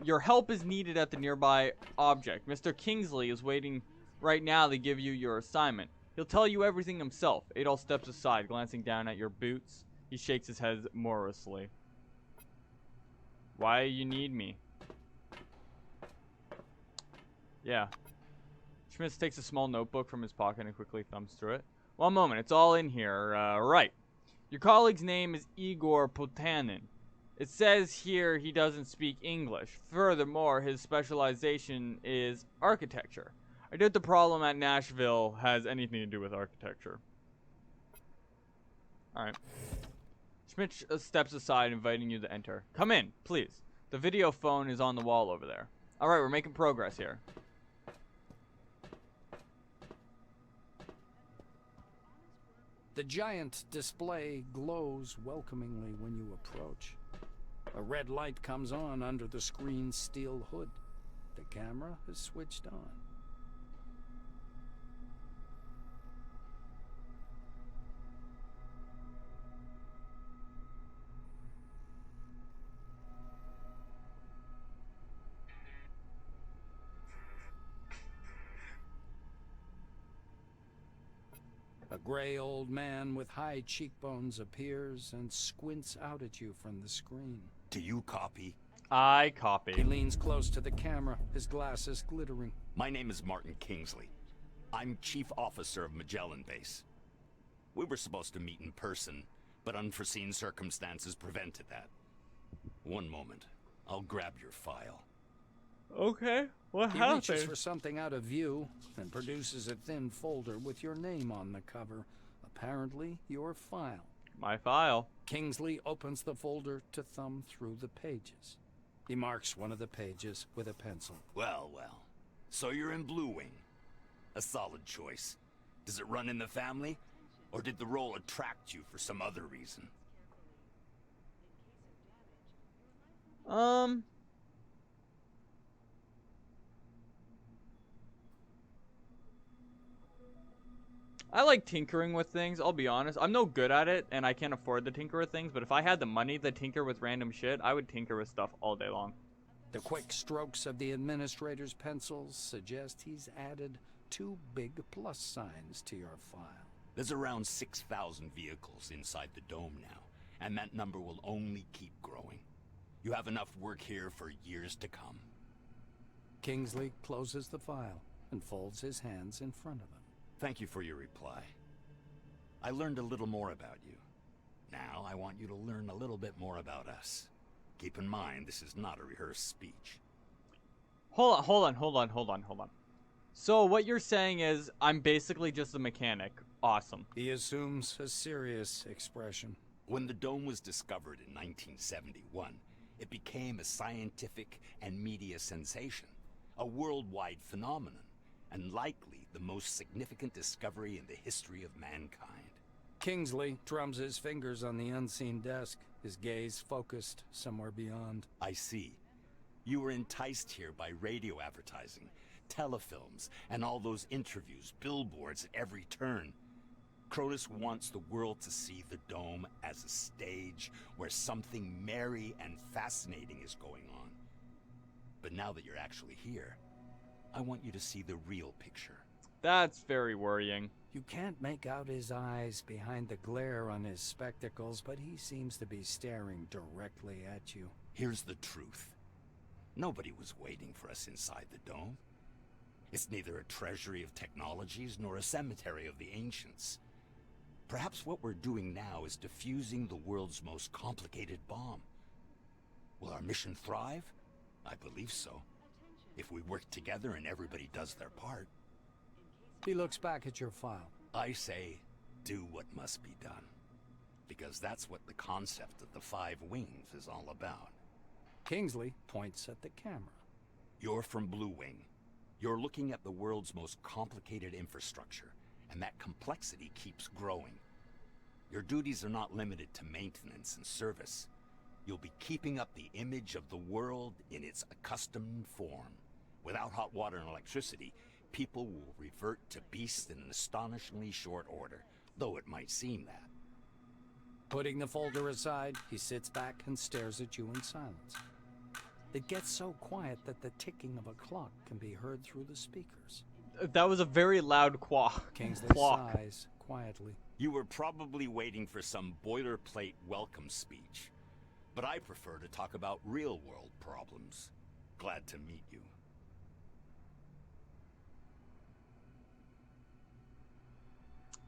Your help is needed at the nearby object. Mr. Kingsley is waiting right now to give you your assignment. He'll tell you everything himself. Adolf steps aside, glancing down at your boots. He shakes his head morosely. Why you need me? Yeah. Schmitz takes a small notebook from his pocket and quickly thumbs through it. One moment, it's all in here. Right. Your colleague's name is Igor Potanin. It says here he doesn't speak English. Furthermore, his specialization is architecture. I doubt the problem at Nashville has anything to do with architecture. Alright. Schmitz steps aside, inviting you to enter. Come in, please. The video phone is on the wall over there. Alright, we're making progress here. The giant display glows welcomingly when you approach. A red light comes on under the screen's steel hood. The camera is switched on. gray old man with high cheekbones appears and squints out at you from the screen. Do you copy? I copy. He leans close to the camera, his glasses glittering. My name is Martin Kingsley. I'm Chief Officer of Magellan Base. We were supposed to meet in person, but unforeseen circumstances prevented that. One moment. I'll grab your file. Okay, what He happened? reaches for something out of view and produces a thin folder with your name on the cover. Apparently, your file. My file. Kingsley opens the folder to thumb through the pages. He marks one of the pages with a pencil. Well, well. So you're in Blue Wing. A solid choice. Does it run in the family? Or did the role attract you for some other reason? I like tinkering with things, I'll be honest. I'm no good at it, and I can't afford to tinker with things, but if I had the money to tinker with random shit, I would tinker with stuff all day long. The quick strokes of the administrator's pencils suggest he's added 2 big plus signs to your file. There's around 6,000 vehicles inside the dome now, and that number will only keep growing. You have enough work here for years to come. Kingsley closes the file and folds his hands in front of him. Thank you for your reply. I learned a little more about you. Now I want you to learn a little bit more about us. Keep in mind, this is not a rehearsed speech. Hold on. So what you're saying is I'm basically just a mechanic. Awesome. He assumes a serious expression. When the dome was discovered in 1971, it became a scientific and media sensation, a worldwide phenomenon, and likely the most significant discovery in the history of mankind. Kingsley drums his fingers on the unseen desk, his gaze focused somewhere beyond. I see. You were enticed here by radio advertising, telefilms, and all those interviews, billboards at every turn. Cronus wants the world to see the dome as a stage where something merry and fascinating is going on. But now that you're actually here, I want you to see the real picture. That's very worrying. You can't make out his eyes behind the glare on his spectacles, but he seems to be staring directly at you. Here's the truth. Nobody was waiting for us inside the dome. It's neither a treasury of technologies nor a cemetery of the ancients. Perhaps what we're doing now is defusing the world's most complicated bomb. Will our mission thrive? I believe so. If we work together and everybody does their part. He looks back at your file. I say, do what must be done. Because that's what the concept of the 5 wings is all about. Kingsley points at the camera. You're from Blue Wing. You're looking at the world's most complicated infrastructure, and that complexity keeps growing. Your duties are not limited to maintenance and service. You'll be keeping up the image of the world in its accustomed form. Without hot water and electricity, people will revert to beasts in an astonishingly short order, though it might seem that. Putting the folder aside, he sits back and stares at you in silence. It gets so quiet that the ticking of a clock can be heard through the speakers. That was a very loud quack. Kingsley Clock. sighs quietly. You were probably waiting for some boilerplate welcome speech, but I prefer to talk about real-world problems. Glad to meet you.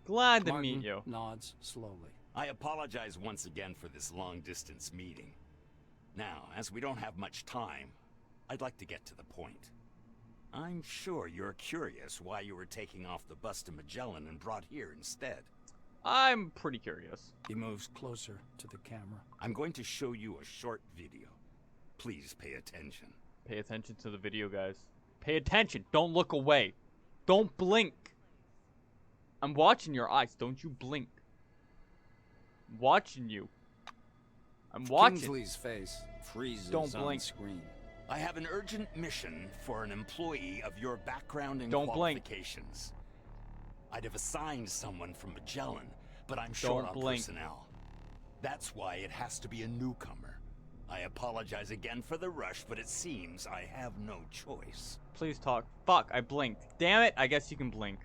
Glad to Martin meet you. Nods slowly. I apologize once again for this long-distance meeting. Now, as we don't have much time, I'd like to get to the point. I'm sure you're curious why you were taking off the bus to Magellan and brought here instead. I'm pretty curious. He moves closer to the camera. I'm going to show you a short video. Please pay attention. Pay attention to the video, guys. Pay attention. Don't look away. Don't blink. I'm watching your eyes. Don't you blink. I'm watching you. I'm watching. Kingsley's face freezes Don't on blink. the screen. I have an urgent mission for an employee of your background and Don't blink. qualifications. I'd have assigned someone from Magellan, but I'm short on blink. personnel. That's why it has to be a newcomer. I apologize again for the rush, but it seems I have no choice. Please talk. Fuck, I blinked. Damn it, I guess you can blink.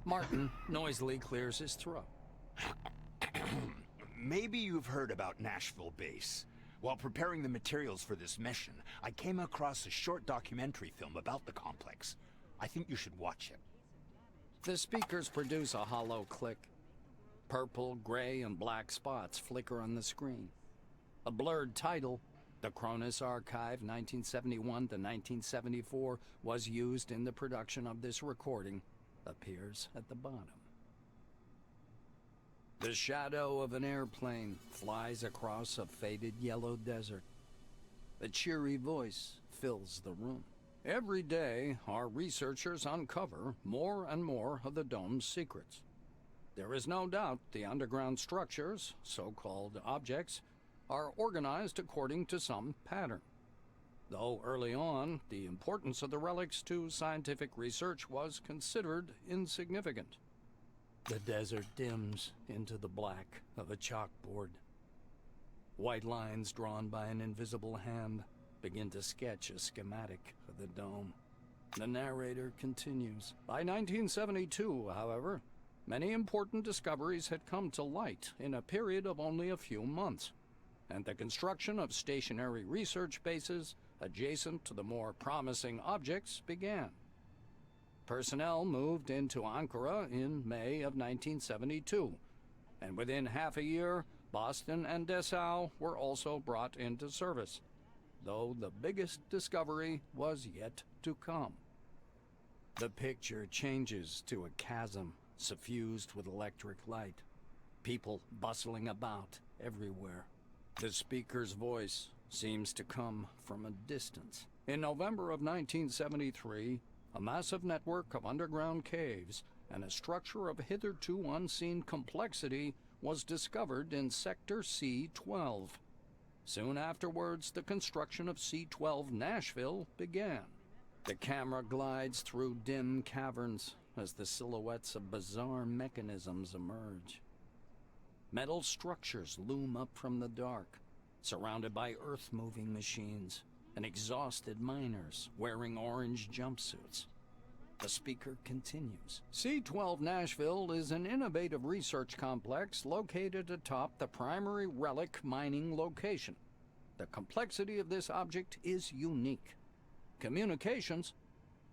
Martin noisily clears his throat. Maybe you've heard about Nashville Base. While preparing the materials for this mission, I came across a short documentary film about the complex. I think you should watch it. The speakers produce a hollow click. Purple, gray, and black spots flicker on the screen. A blurred title, The Cronus Archive 1971 to 1974, was used in the production of this recording, appears at the bottom. The shadow of an airplane flies across a faded yellow desert. A cheery voice fills the room. Every day, our researchers uncover more and more of the dome's secrets. There is no doubt the underground structures, so-called objects, are organized according to some pattern. Though early on, the importance of the relics to scientific research was considered insignificant. The desert dims into the black of a chalkboard. White lines drawn by an invisible hand begin to sketch a schematic of the dome. The narrator continues. By 1972, however, many important discoveries had come to light in a period of only a few months, and the construction of stationary research bases adjacent to the more promising objects began. Personnel moved into Ankara in May of 1972, and within half a year, Boston and Dessau were also brought into service, though the biggest discovery was yet to come. The picture changes to a chasm suffused with electric light, people bustling about everywhere. The speaker's voice seems to come from a distance. In November of 1973, a massive network of underground caves and a structure of hitherto unseen complexity was discovered in Sector C-12. Soon afterwards, the construction of C-12 Nashville began. The camera glides through dim caverns as the silhouettes of bizarre mechanisms emerge. Metal structures loom up from the dark, surrounded by earth-moving machines and exhausted miners wearing orange jumpsuits. The speaker continues. C-12 Nashville is an innovative research complex located atop the primary relic mining location. The complexity of this object is unique. Communications.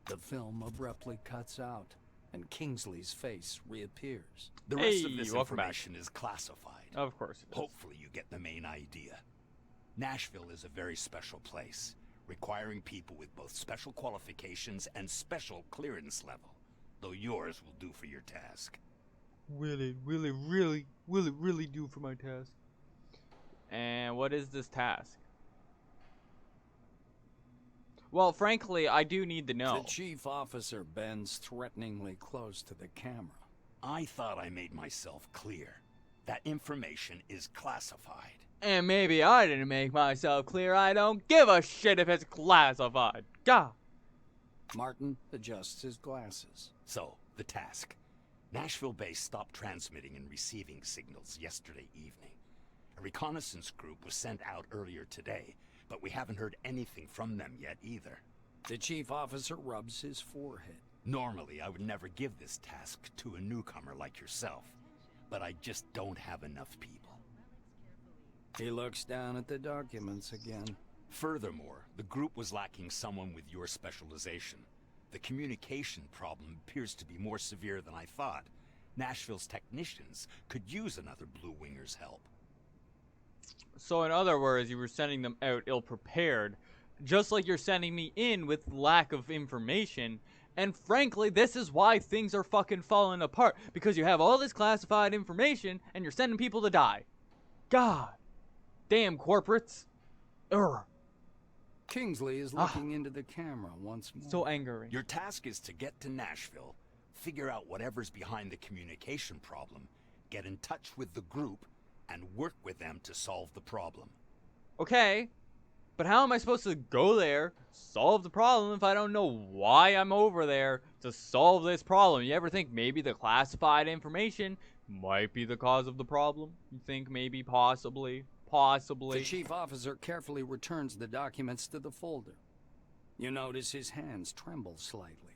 The film abruptly cuts out, and Kingsley's face reappears. The rest of this information is classified. Of course it is. Hopefully you get the main idea. Nashville is a very special place, requiring people with both special qualifications and special clearance level, though yours will do for your task. Will it really do for my task? And what is this task? Well, frankly, I do need to know. The chief officer bends threateningly close to the camera. I thought I made myself clear. That information is classified. And maybe I didn't make myself clear. I don't give a shit if it's classified. God. Martin adjusts his glasses. So, the task. Nashville Base stopped transmitting and receiving signals yesterday evening. A reconnaissance group was sent out earlier today, but we haven't heard anything from them yet either. The chief officer rubs his forehead. Normally, I would never give this task to a newcomer like yourself, but I just don't have enough people. He looks down at the documents again. Furthermore, the group was lacking someone with your specialization. The communication problem appears to be more severe than I thought. Nashville's technicians could use another Blue Winger's help. So in other words, you were sending them out ill-prepared, just like you're sending me in with lack of information. And frankly, this is why things are fucking falling apart, because you have all this classified information and you're sending people to die. God. Damn corporates. Urgh. Kingsley is looking into the camera once more. So angering. Your task is to get to Nashville, figure out whatever's behind the communication problem, get in touch with the group, and work with them to solve the problem. Okay, but how am I supposed to go there, solve the problem, if I don't know why I'm over there to solve this problem? You ever think maybe the classified information might be the cause of the problem? You think maybe possibly? The chief officer carefully returns the documents to the folder. You notice his hands tremble slightly.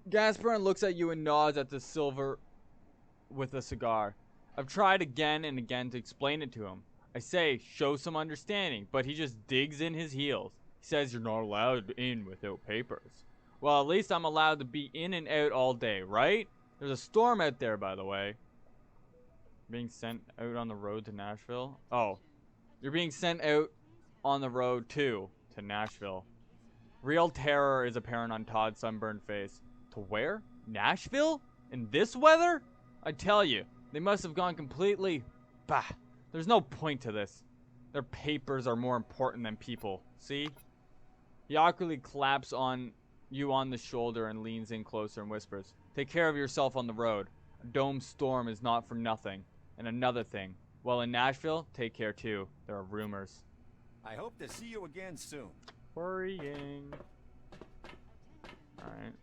Gasperin looks at you and nods at the silver with a cigar. I've tried again and again to explain it to him. I say, show some understanding, but he just digs in his heels. He says you're not allowed in without papers. Well, at least I'm allowed to be in and out all day, right? There's a storm out there, by the way. Being sent out on the road to Nashville? Oh, you're being sent out on the road, too, to Nashville. Real terror is apparent on Todd's sunburned face. To where? Nashville? In this weather? I tell you, they must have gone completely... Bah, there's no point to this. Their papers are more important than people, see? He awkwardly claps on you on the shoulder and leans in closer and whispers, take care of yourself on the road. A dome storm is not for nothing. And another thing, well, in Nashville, take care too. There are rumors. I hope to see you again soon. Worrying. Alright.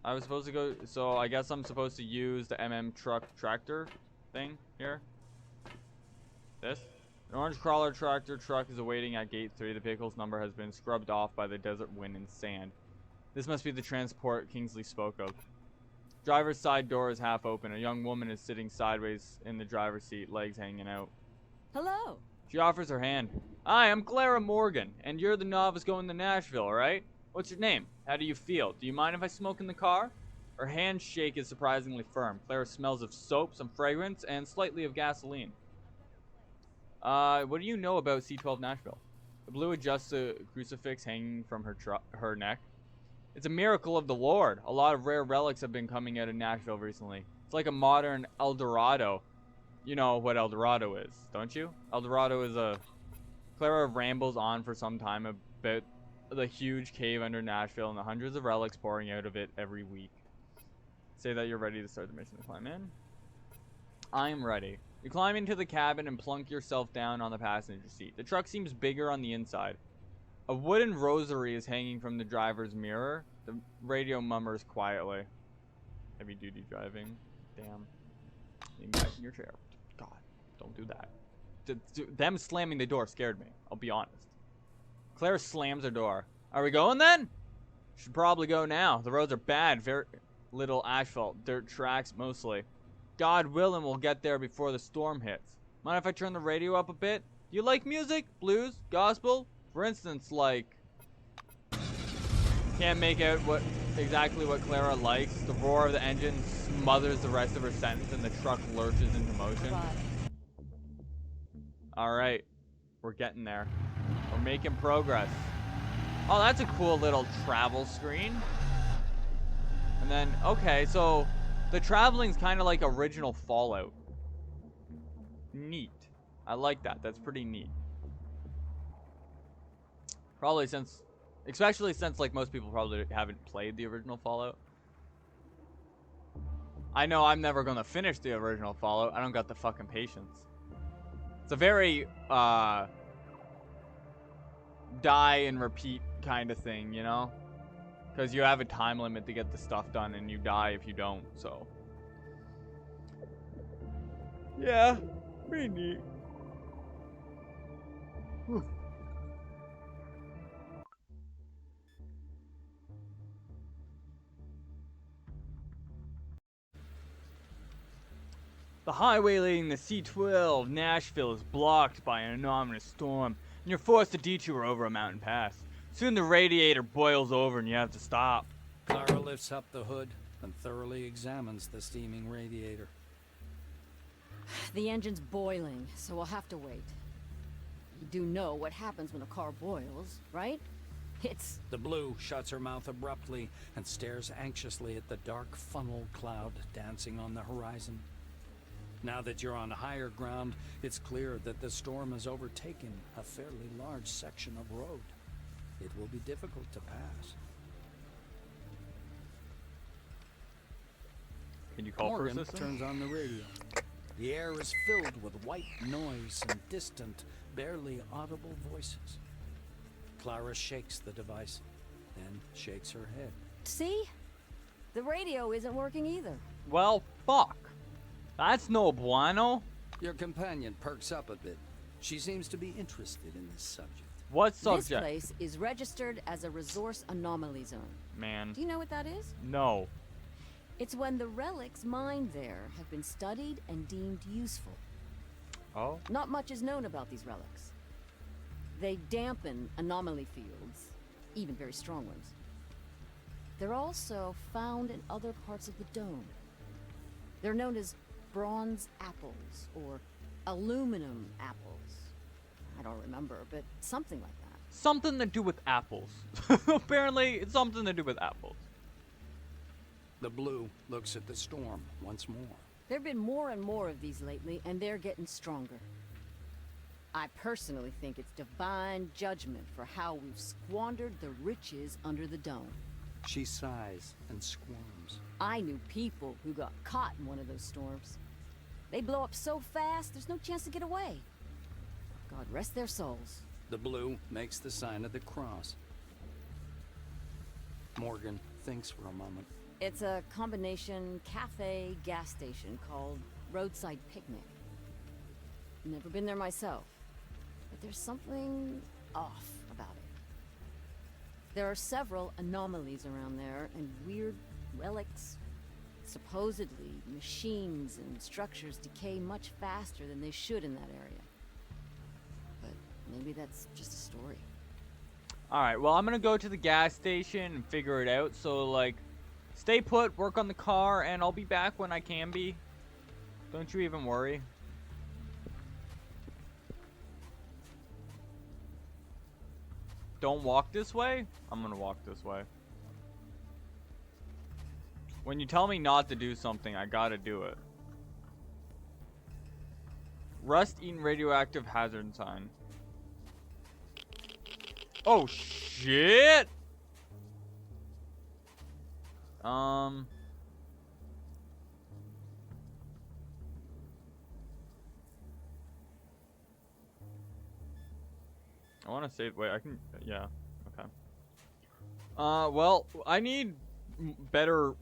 I was supposed to go, so I guess I'm supposed to use the truck tractor thing here. This? An orange crawler tractor truck is awaiting at gate 3. The vehicle's number has been scrubbed off by the desert wind and sand. This must be the transport Kingsley spoke of. Driver's side door is half open. A young woman is sitting sideways in the driver's seat, legs hanging out. Hello. She offers her hand. Hi, I'm Clara Morgan, and you're the novice going to Nashville, right? What's your name? How do you feel? Do you mind if I smoke in the car? Her handshake is surprisingly firm. Clara smells of soap, some fragrance, and slightly of gasoline. What do you know about C12 Nashville? The blue adjusts the crucifix hanging from her neck. It's a miracle of the Lord. A lot of rare relics have been coming out of Nashville recently. It's like a modern El Dorado. You know what El Dorado is, don't you? El Dorado is a... Clara rambles on for some time about the huge cave under Nashville and the hundreds of relics pouring out of it every week. Say that you're ready to start the mission to climb in. I'm ready. You climb into the cabin and plunk yourself down on the passenger seat. The truck seems bigger on the inside. A wooden rosary is hanging from the driver's mirror. The radio mummers quietly. Heavy duty driving. Damn. Lean back in your chair. God, don't do that. Them slamming the door scared me, I'll be honest. Claire slams her door. Are we going then? Should probably go now. The roads are bad. Very little asphalt. Dirt tracks mostly. God willing, we'll get there before the storm hits. Mind if I turn the radio up a bit? Do you like music? Blues? Gospel? For instance, like... Can't make out exactly what Clara likes. The roar of the engine smothers the rest of her sentence and the truck lurches into motion. Alright. We're getting there. We're making progress. Oh, that's a cool little travel screen. And then, okay, so the traveling's kind of like original Fallout. Neat. I like that. That's pretty neat. Probably since, especially since like most people probably haven't played the original Fallout. I know I'm never gonna finish the original Fallout. I don't got the fucking patience. It's a very die and repeat kind of thing, you know? Because you have a time limit to get the stuff done and you die if you don't, so. Yeah, pretty neat. Whew. The highway leading to C12 Nashville is blocked by an anomalous storm, and you're forced to detour over a mountain pass. Soon the radiator boils over and you have to stop. Clara lifts up the hood and thoroughly examines the steaming radiator. The engine's boiling, so we'll have to wait. You do know what happens when a car boils, right? It's... The blue shuts her mouth abruptly and stares anxiously at the dark funnel cloud dancing on the horizon. Now that you're on higher ground, it's clear that the storm has overtaken a fairly large section of road. It will be difficult to pass. Can you call Morgan for assistance? turns on the radio. The air is filled with white noise and distant, barely audible voices. Clara shakes the device, then shakes her head. See? The radio isn't working either. Well, fuck. That's no bueno. Your companion perks up a bit. She seems to be interested in this subject. What subject? This place is registered as a resource anomaly zone. Man. Do you know what that is? No. It's when the relics mined there have been studied and deemed useful. Oh? Not much is known about these relics. They dampen anomaly fields, even very strong ones. They're also found in other parts of the dome. They're known as bronze apples, or aluminum apples. I don't remember, but something like that. Something to do with apples. Apparently, it's something to do with apples. The Blue looks at the storm once more. There have been more and more of these lately, and they're getting stronger. I personally think it's divine judgment for how we've squandered the riches under the dome. She sighs and squirms. I knew people who got caught in one of those storms. They blow up so fast, there's no chance to get away. God rest their souls. The Blue makes the sign of the cross. Morgan thinks for a moment. It's a combination cafe gas station called Roadside Picnic. Never been there myself, but there's something off about it. There are several anomalies around there and weird relics. Supposedly, machines and structures decay much faster than they should in that area. But maybe that's just a story. Alright, well, I'm gonna go to the gas station and figure it out. So, like, stay put, work on the car, and I'll be back when I can be. Don't you even worry. Don't walk this way? I'm gonna walk this way. When you tell me not to do something, I gotta do it. Rust-eaten radioactive hazard sign. Oh, shit! I want to save. Wait, I can. Yeah. Okay. Well, I need better,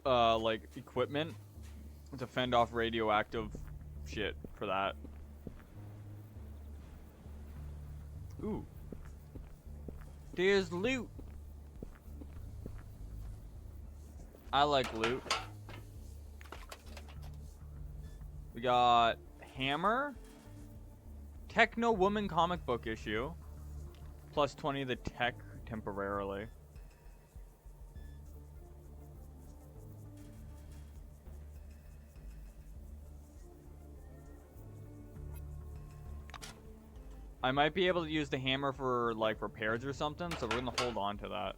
like, equipment to fend off radioactive shit for that. Ooh. There's loot. I like loot. We got hammer. Techno Woman comic book issue. Plus 20 of the tech temporarily. I might be able to use the hammer for, like, repairs or something, so we're gonna hold on to that.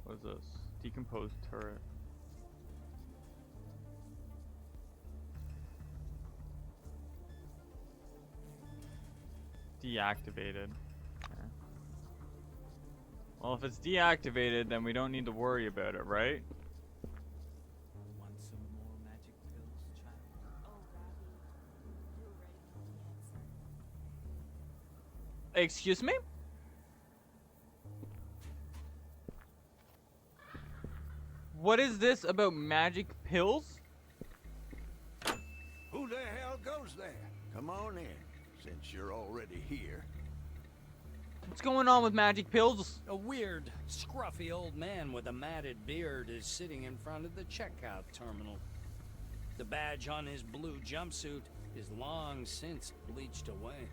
What is this? Decomposed turret. Deactivated. Okay. Well, if it's deactivated, then we don't need to worry about it, right? Want some more magic pills, child? Oh, Robbie, you already know the answer. Excuse me? What is this about magic pills? Who the hell goes there? Come on in, since you're already here. What's going on with magic pills? A weird, scruffy old man with a matted beard is sitting in front of the checkout terminal. The badge on his blue jumpsuit is long since bleached away.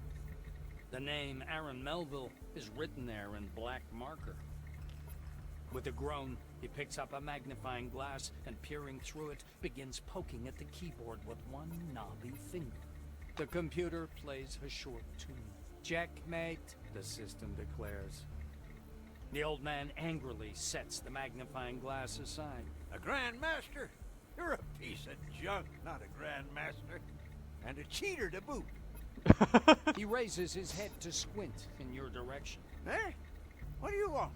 The name Aaron Melville is written there in black marker. With a groan, he picks up a magnifying glass and, peering through it, begins poking at the keyboard with one knobby finger. The computer plays a short tune. Checkmate, the system declares. The old man angrily sets the magnifying glass aside. A Grandmaster? You're a piece of junk, not a Grandmaster. And a cheater to boot. He raises his head to squint in your direction. Eh? What do you want?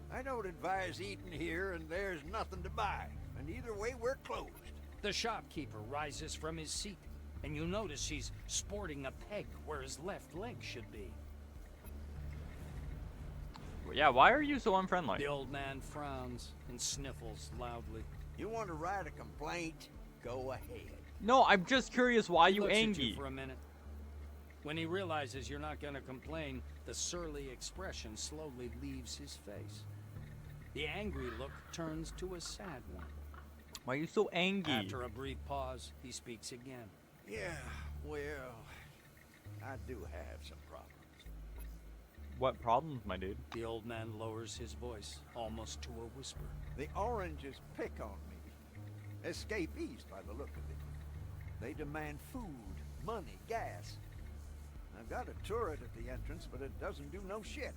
I don't advise eating here, and there's nothing to buy. And either way, we're closed. The shopkeeper rises from his seat, and you notice he's sporting a peg where his left leg should be. Yeah, why are you so unfriendly? The old man frowns and sniffles loudly. You want to write a complaint? Go ahead. No, I'm just curious why He you looks at angry. you for a minute. When he realizes you're not gonna complain, the surly expression slowly leaves his face. The angry look turns to a sad one. Why are you so angry? After a brief pause, he speaks again. Yeah, well, I do have some problems. What problems, my dude? The old man lowers his voice, almost to a whisper. The oranges pick on me. Escapees by the look of it. They demand food, money, gas. I've got a turret at the entrance, but it doesn't do no shit.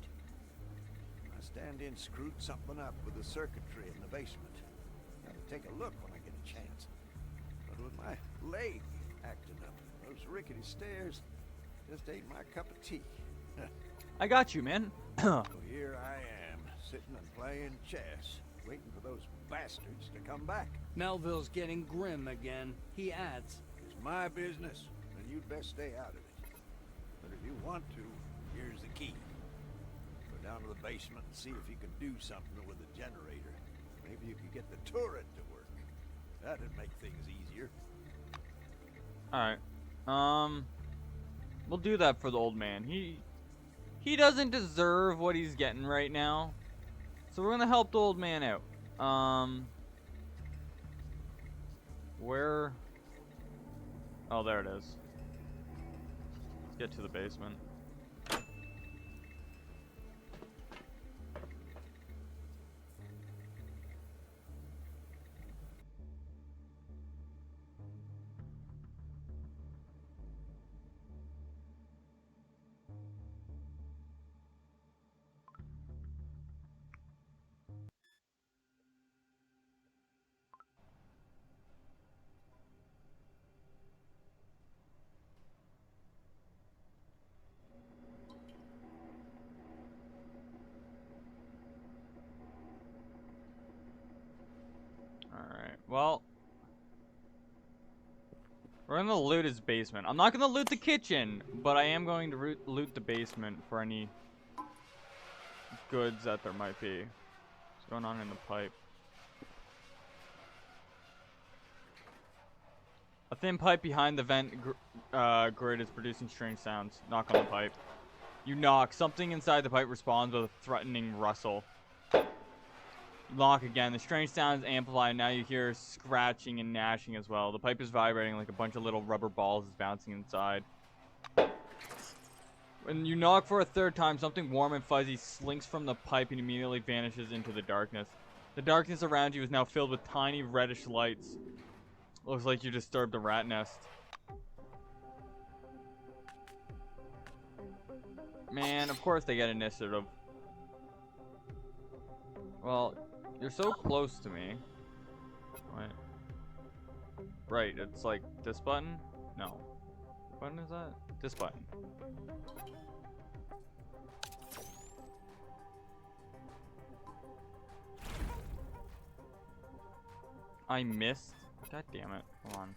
I stand in, screwed something up with the circuitry in the basement. Gotta take a look when I get a chance. But with my leg acting up, those rickety stairs just ain't my cup of tea. I got you, man. So here I am, sitting and playing chess, waiting for those bastards to come back. Melville's getting grim again. He adds, It's my business, and you'd best stay out of it. But if you want to, here's the key. Go down to the basement and see if you can do something with the generator. Maybe you could get the turret to work. That'd make things easier. Alright. We'll do that for the old man. He doesn't deserve what he's getting right now. So we're gonna help the old man out. Where? Oh, there it is. Let's get to the basement. Alright, well, we're gonna loot his basement. I'm not gonna loot the kitchen, but I am going to loot the basement for any goods that there might be. What's going on in the pipe? A thin pipe behind the vent grid is producing strange sounds. Knock on the pipe. You knock. Something inside the pipe responds with a threatening rustle. Knock again. The strange sounds amplify. Now you hear scratching and gnashing as well. The pipe is vibrating like a bunch of little rubber balls is bouncing inside. When you knock for a third time, something warm and fuzzy slinks from the pipe and immediately vanishes into the darkness. The darkness around you is now filled with tiny reddish lights. Looks like you disturbed a rat nest. Man, of course they get initiative. Well, you're so close to me. Wait. Right, it's like this button? No. What button is that? This button. I missed. God damn it. Hold on.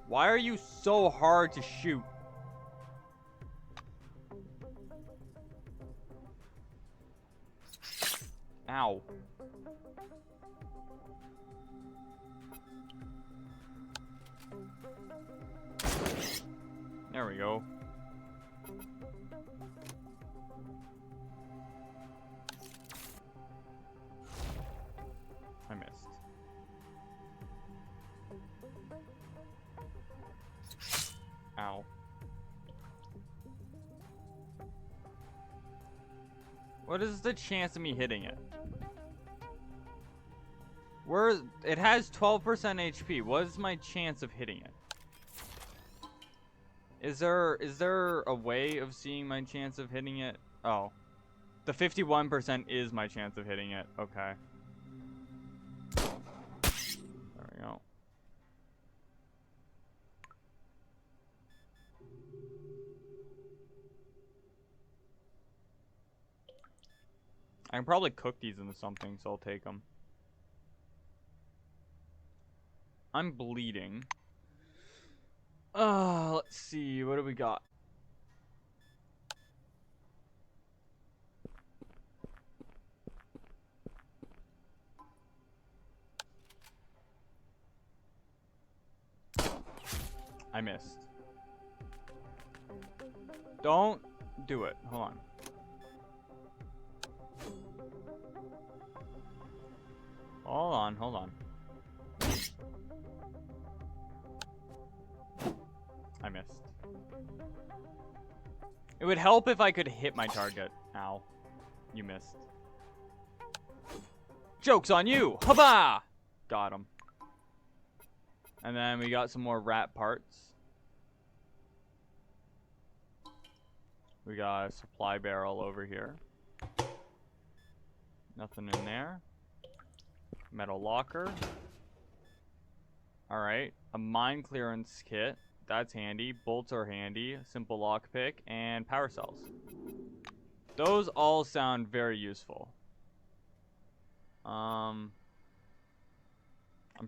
Why are you so hard to shoot? Ow. There we go. I missed. Ow. What is the chance of me hitting it? It has 12% HP. What is my chance of hitting it? Is there a way of seeing my chance of hitting it? Oh. The 51% is my chance of hitting it. Okay. There we go. I can probably cook these into something, so I'll take them. I'm bleeding. Let's see. What do we got? missed. Don't do it. Hold on. Hold on, hold on. I missed. It would help if I could hit my target. Ow. You missed. Joke's on you! Hubba! Got him. And then we got some more rat parts. We got a supply barrel over here. Nothing in there. Metal locker. Alright. A mine clearance kit. That's handy. Bolts are handy. Simple lockpick. And power cells. Those all sound very useful. I'm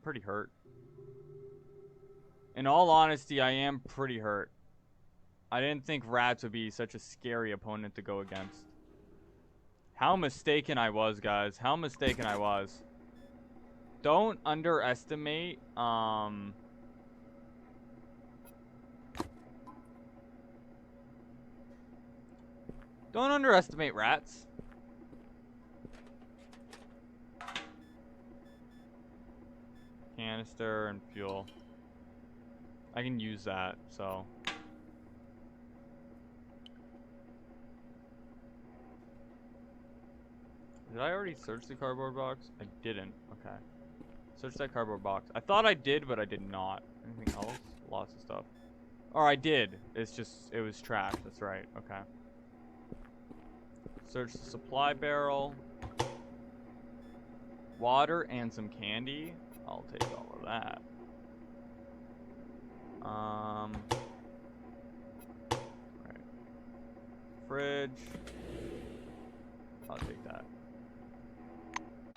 pretty hurt. In all honesty, I am pretty hurt. I didn't think rats would be such a scary opponent to go against. How mistaken I was, guys. How mistaken I was. Don't underestimate, don't underestimate rats. Canister and fuel. I can use that, so. Did I already search the cardboard box? I didn't. Okay. Search that cardboard box. I thought I did, but I did not. Anything else? Lots of stuff. Or I did. It's just, it was trash. That's right. Okay. Search the supply barrel. Water and some candy. I'll take all of that. Right. Fridge. I'll take that.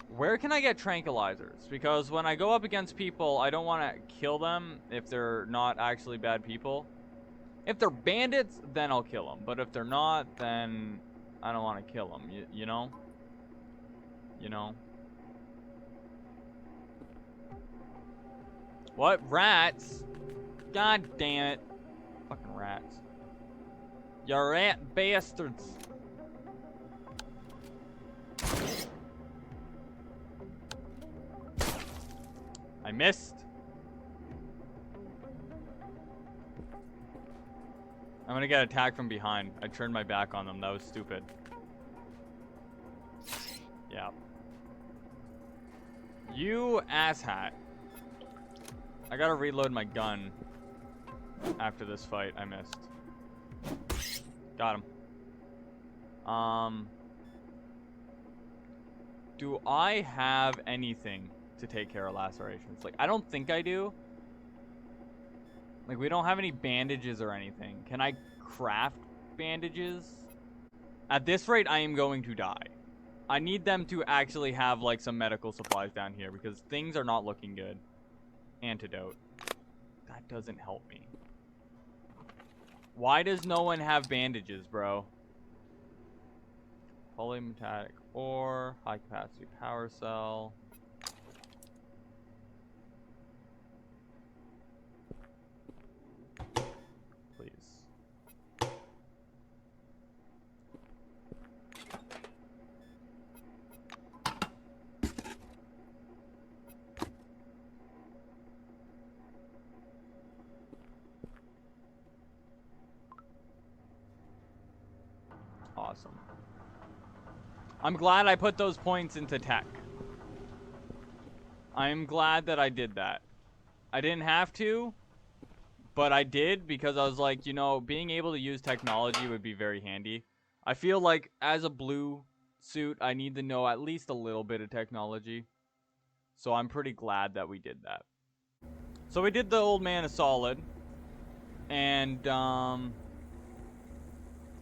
Where can I get tranquilizers? Because when I go up against people, I don't want to kill them if they're not actually bad people. If they're bandits, then I'll kill them. But if they're not, then I don't want to kill them. You know? You know? What? Rats? God damn it. Fucking rats. You rat bastards. I missed. I'm gonna get attacked from behind. I turned my back on them. That was stupid. Yeah. You asshat. I gotta reload my gun after this fight. I missed. Got him. Do I have anything to take care of lacerations? Like, I don't think I do. Like, we don't have any bandages or anything. Can I craft bandages? At this rate, I am going to die. I need them to actually have, like, some medical supplies down here because things are not looking good. Antidote. That doesn't help me. Why does no one have bandages, bro? Polymetallic ore, high capacity power cell. Please. Awesome. I'm glad I put those points into tech. I'm glad that I did that. I didn't have to, but I did because I was like, you know, being able to use technology would be very handy. I feel like as a blue suit, I need to know at least a little bit of technology. So I'm pretty glad that we did that. So we did the old man a solid. And,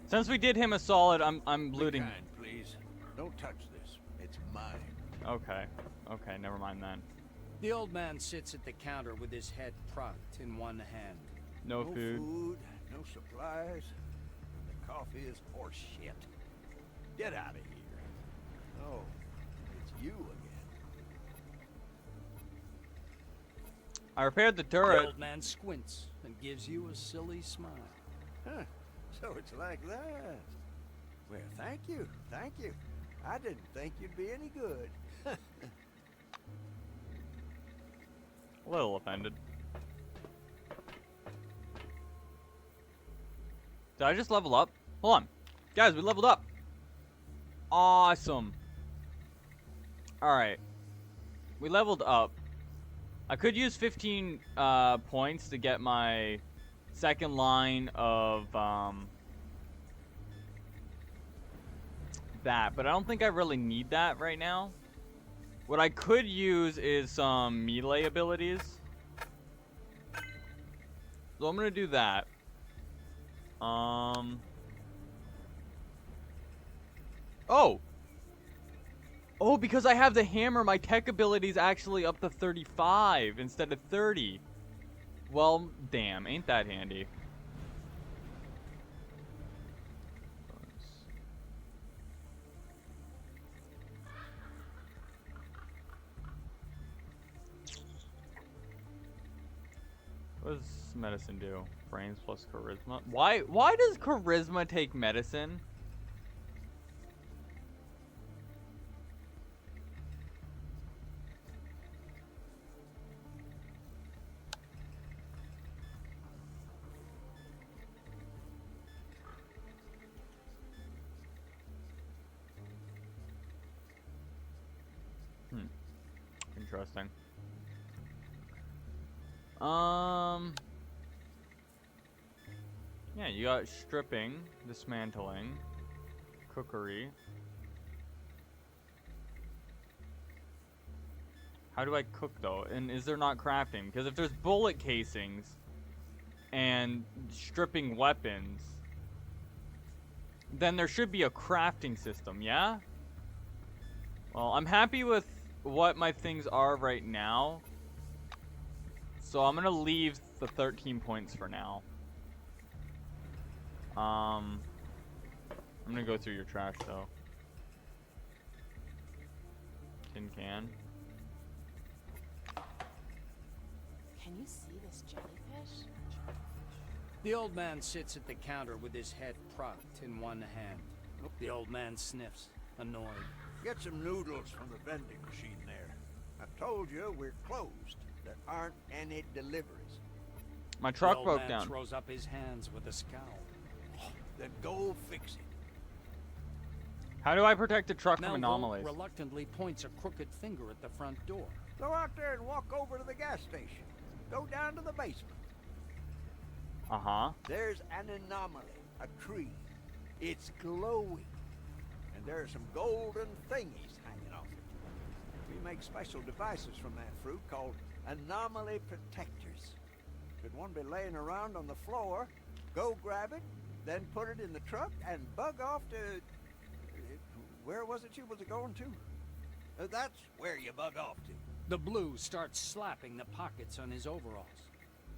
since we did him a solid, I'm looting. Be kind, please. Don't touch this. It's mine. Okay. Okay, never mind then. The old man sits at the counter with his head propped in one hand. No food. No supplies. The coffee is horse shit. Get out of here. Oh, it's you again. I repaired the The turret. old man squints and gives you a silly smile. Huh. So it's like that. Well, thank you. Thank you. I didn't think you'd be any good. A little offended. Did I just level up? Hold on. Guys, we leveled up. Awesome. Alright. We leveled up. I could use 15 points to get my second line of that, but I don't think I really need that right now. What I could use is some melee abilities. So I'm gonna do that. Oh, because I have the hammer, my tech ability is actually up to 35 instead of 30. Well, damn, ain't that handy. What does medicine do? Brains plus charisma? Why does charisma take medicine? Interesting. Yeah, you got stripping, dismantling, cookery. How do I cook though? And is there not crafting? Because if there's bullet casings and stripping weapons, then there should be a crafting system, yeah? Well, I'm happy with what my things are right now. So I'm gonna leave the 13 points for now. I'm gonna go through your trash though. Tin can. Can you see this jellyfish? The old man sits at the counter with his head propped in one hand. The old man sniffs, annoyed. Get some noodles from the vending machine there. I told you we're closed. There aren't any deliveries. My truck the old broke man down. Throws up his hands with a scowl. Then go fix it. How do I protect the truck from Melville anomalies? reluctantly points a crooked finger at the front door. Go out there and walk over to the gas station. Go down to the basement. Uh-huh. There's an anomaly, a tree. It's glowing. And there are some golden thingies hanging off it. We make special devices from that fruit called anomaly protectors. Should one be laying around on the floor, go grab it, then put it in the truck and bug off to... Where was it you was going to? That's where you bug off to. The blue starts slapping the pockets on his overalls.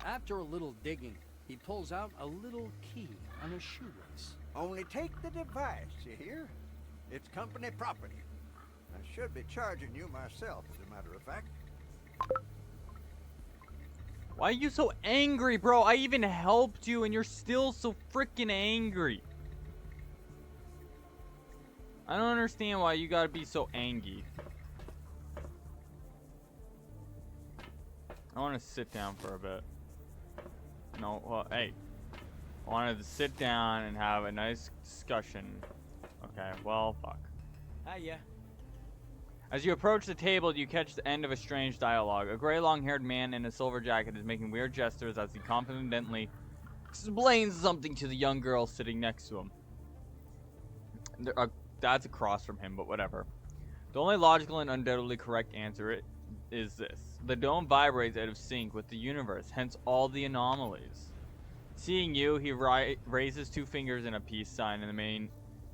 After a little digging, he pulls out a little key on a shoelace. Only take the device, you hear? It's company property. I should be charging you myself, as a matter of fact. Why are you so angry, bro? I even helped you and you're still so freaking angry. I don't understand why you gotta be so angry. I want to sit down for a bit. No, well, hey. I wanted to sit down and have a nice discussion. Okay, well, fuck. Hiya. As you approach the table, you catch the end of a strange dialogue. A gray, long-haired man in a silver jacket is making weird gestures as he confidently explains something to the young girl sitting next to him. That's across from him, but whatever. The only logical and undoubtedly correct answer is this. The dome vibrates out of sync with the universe, hence all the anomalies. Seeing you, he raises two fingers in a peace sign, and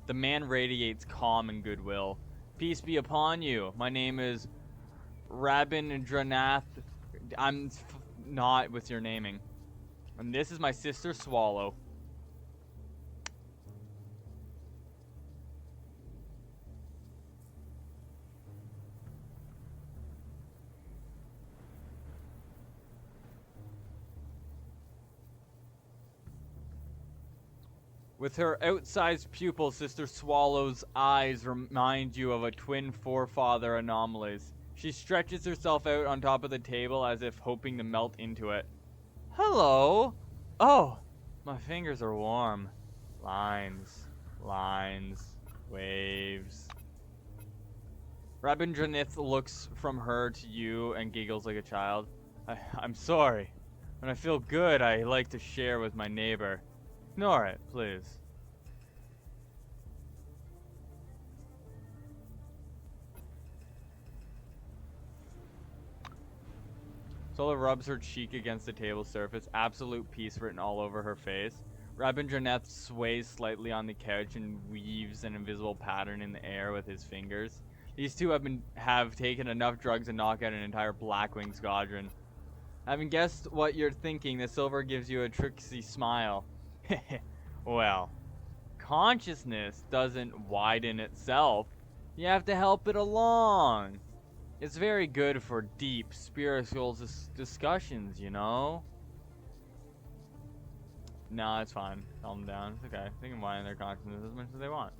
the man radiates calm and goodwill. Peace be upon you. My name is Rabindranath. I'm not with your naming. And this is my sister Swallow. With her outsized pupils, Sister Swallow's eyes remind you of a twin forefather anomalies. She stretches herself out on top of the table as if hoping to melt into it. Hello! Oh, my fingers are warm. Lines, lines, waves. Rabindranath looks from her to you and giggles like a child. I'm sorry. When I feel good, I like to share with my neighbor. Ignore it, please. Sola rubs her cheek against the table surface, absolute peace written all over her face. Rabindranath sways slightly on the couch and weaves an invisible pattern in the air with his fingers. These two have taken enough drugs to knock out an entire Blackwing squadron. Having guessed what you're thinking, the silver gives you a tricksy smile. Well, consciousness doesn't widen itself. You have to help it along. It's very good for deep spiritual discussions, you know? Nah, it's fine. Calm down. It's okay. They can widen their consciousness as much as they want.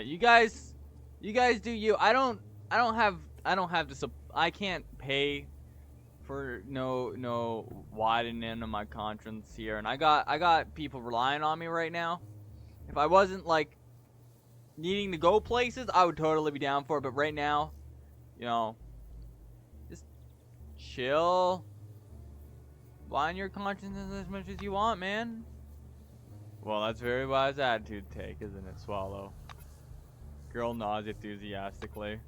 You guys do you. I don't have this. I can't pay for no widening of my conscience here, and I got people relying on me right now. If I wasn't like needing to go places, I would totally be down for it. But right now, you know, just chill. Widen your conscience as much as you want, man. Well, that's very wise attitude take, isn't it, Swallow? Girl nods enthusiastically.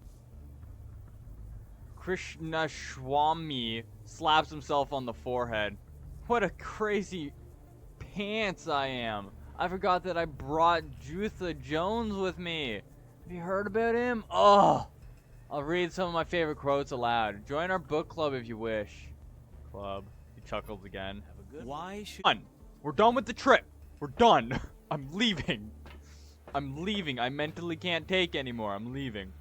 Krishnaswamy slaps himself on the forehead. What a crazy pants I am. I forgot that I brought Jutha Jones with me. Have you heard about him? Oh! I'll read some of my favorite quotes aloud. Join our book club if you wish. Club. He chuckles again. Have a good Why should done. We're done with the trip. We're done. I'm leaving. I'm leaving. I mentally can't take anymore. I'm leaving.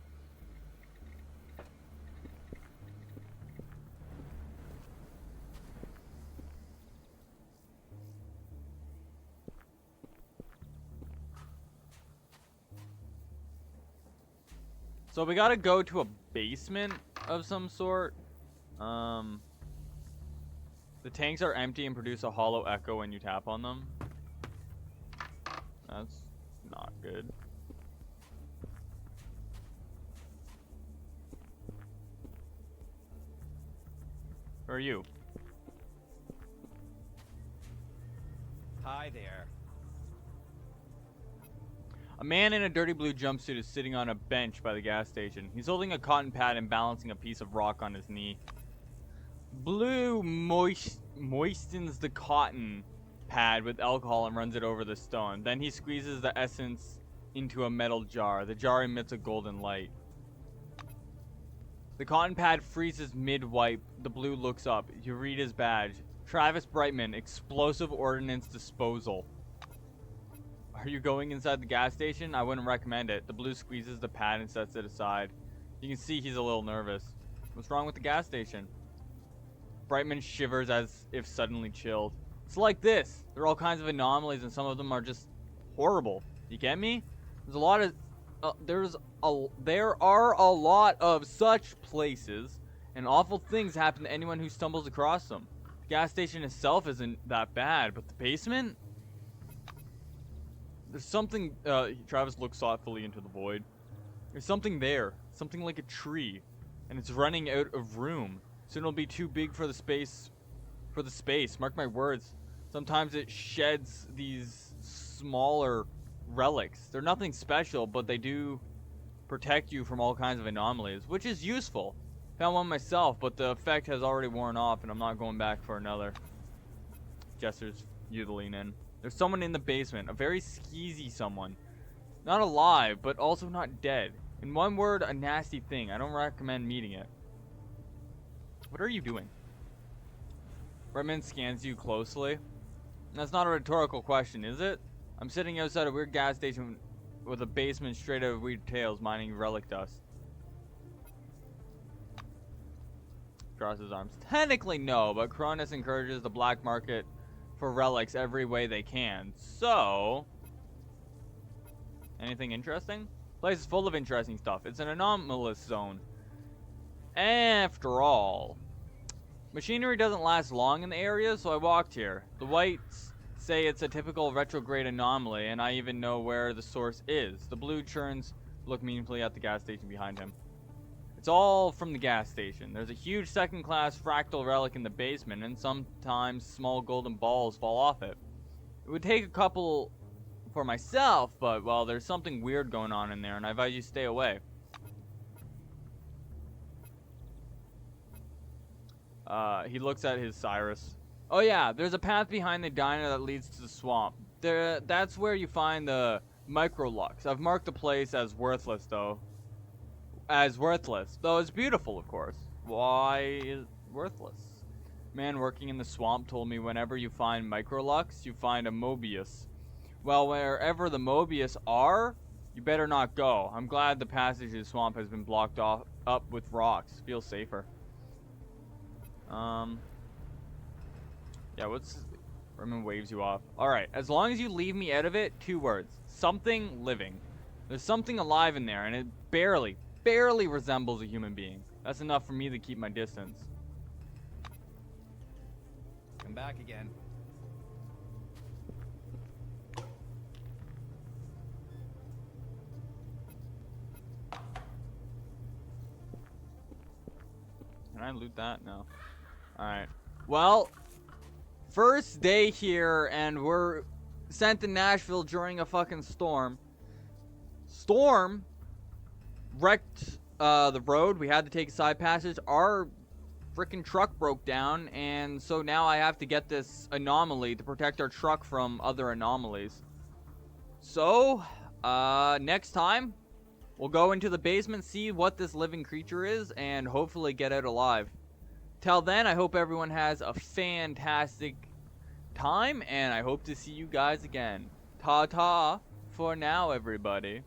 So we gotta go to a basement of some sort. The tanks are empty and produce a hollow echo when you tap on them. That's not good. Who are you? Hi there. A man in a dirty blue jumpsuit is sitting on a bench by the gas station. He's holding a cotton pad and balancing a piece of rock on his knee. Blue moistens the cotton pad with alcohol and runs it over the stone. Then he squeezes the essence into a metal jar. The jar emits a golden light. The cotton pad freezes mid-wipe. The blue looks up. You read his badge. Travis Brightman, Explosive Ordnance Disposal. Are you going inside the gas station? I wouldn't recommend it. The blue squeezes the pad and sets it aside. You can see he's a little nervous. What's wrong with the gas station? Brightman shivers as if suddenly chilled. It's like this. There are all kinds of anomalies and some of them are just horrible. You get me? There's a lot of... there are a lot of such places, and awful things happen to anyone who stumbles across them. The gas station itself isn't that bad, but the basement? There's something, Travis looks thoughtfully into the void. There's something there, something like a tree, and it's running out of room. Soon it'll be too big for the space, mark my words. Sometimes it sheds these smaller relics. They're nothing special, but they do protect you from all kinds of anomalies, which is useful. Found one myself, but the effect has already worn off, and I'm not going back for another. Gestures you to lean in. There's someone in the basement, a very skeezy someone. Not alive, but also not dead. In one word, a nasty thing. I don't recommend meeting it. What are you doing? Redmond scans you closely. That's not a rhetorical question, is it? I'm sitting outside a weird gas station with a basement straight out of weird tales, mining relic dust. Crosses arms. Technically no, but Cronus encourages the black market for relics every way they can. So, anything interesting? Place is full of interesting stuff. It's an anomalous zone. After all, machinery doesn't last long in the area, so I walked here. The whites say it's a typical retrograde anomaly, and I even know where the source is. The blue churns look meaningfully at the gas station behind him. It's all from the gas station. There's a huge second-class fractal relic in the basement, and sometimes small golden balls fall off it. It would take a couple for myself, but, well, there's something weird going on in there, and I advise you stay away. He looks at his Cyrus. Oh yeah, there's a path behind the diner that leads to the swamp. That's where you find the Microlux. I've marked the place as worthless, though. Though it's beautiful, of course. Why is worthless? Man working in the swamp told me whenever you find Microlux, you find a Mobius. Well, wherever the Mobius are, you better not go. I'm glad the passage to the swamp has been blocked up with rocks. Feels safer. Yeah, Roman waves you off. Alright, as long as you leave me out of it, 2 words. Something living. There's something alive in there, and it barely resembles a human being. That's enough for me to keep my distance. Come back again. Can I loot that? No. Alright. Well, first day here, and we're sent to Nashville during a fucking storm. Storm wrecked the road. We had to take a side passage. Our freaking truck broke down, and so now I have to get this anomaly to protect our truck from other anomalies. So, next time, we'll go into the basement, see what this living creature is, and hopefully get out alive. Till then, I hope everyone has a fantastic time, and I hope to see you guys again. Ta-ta for now, everybody.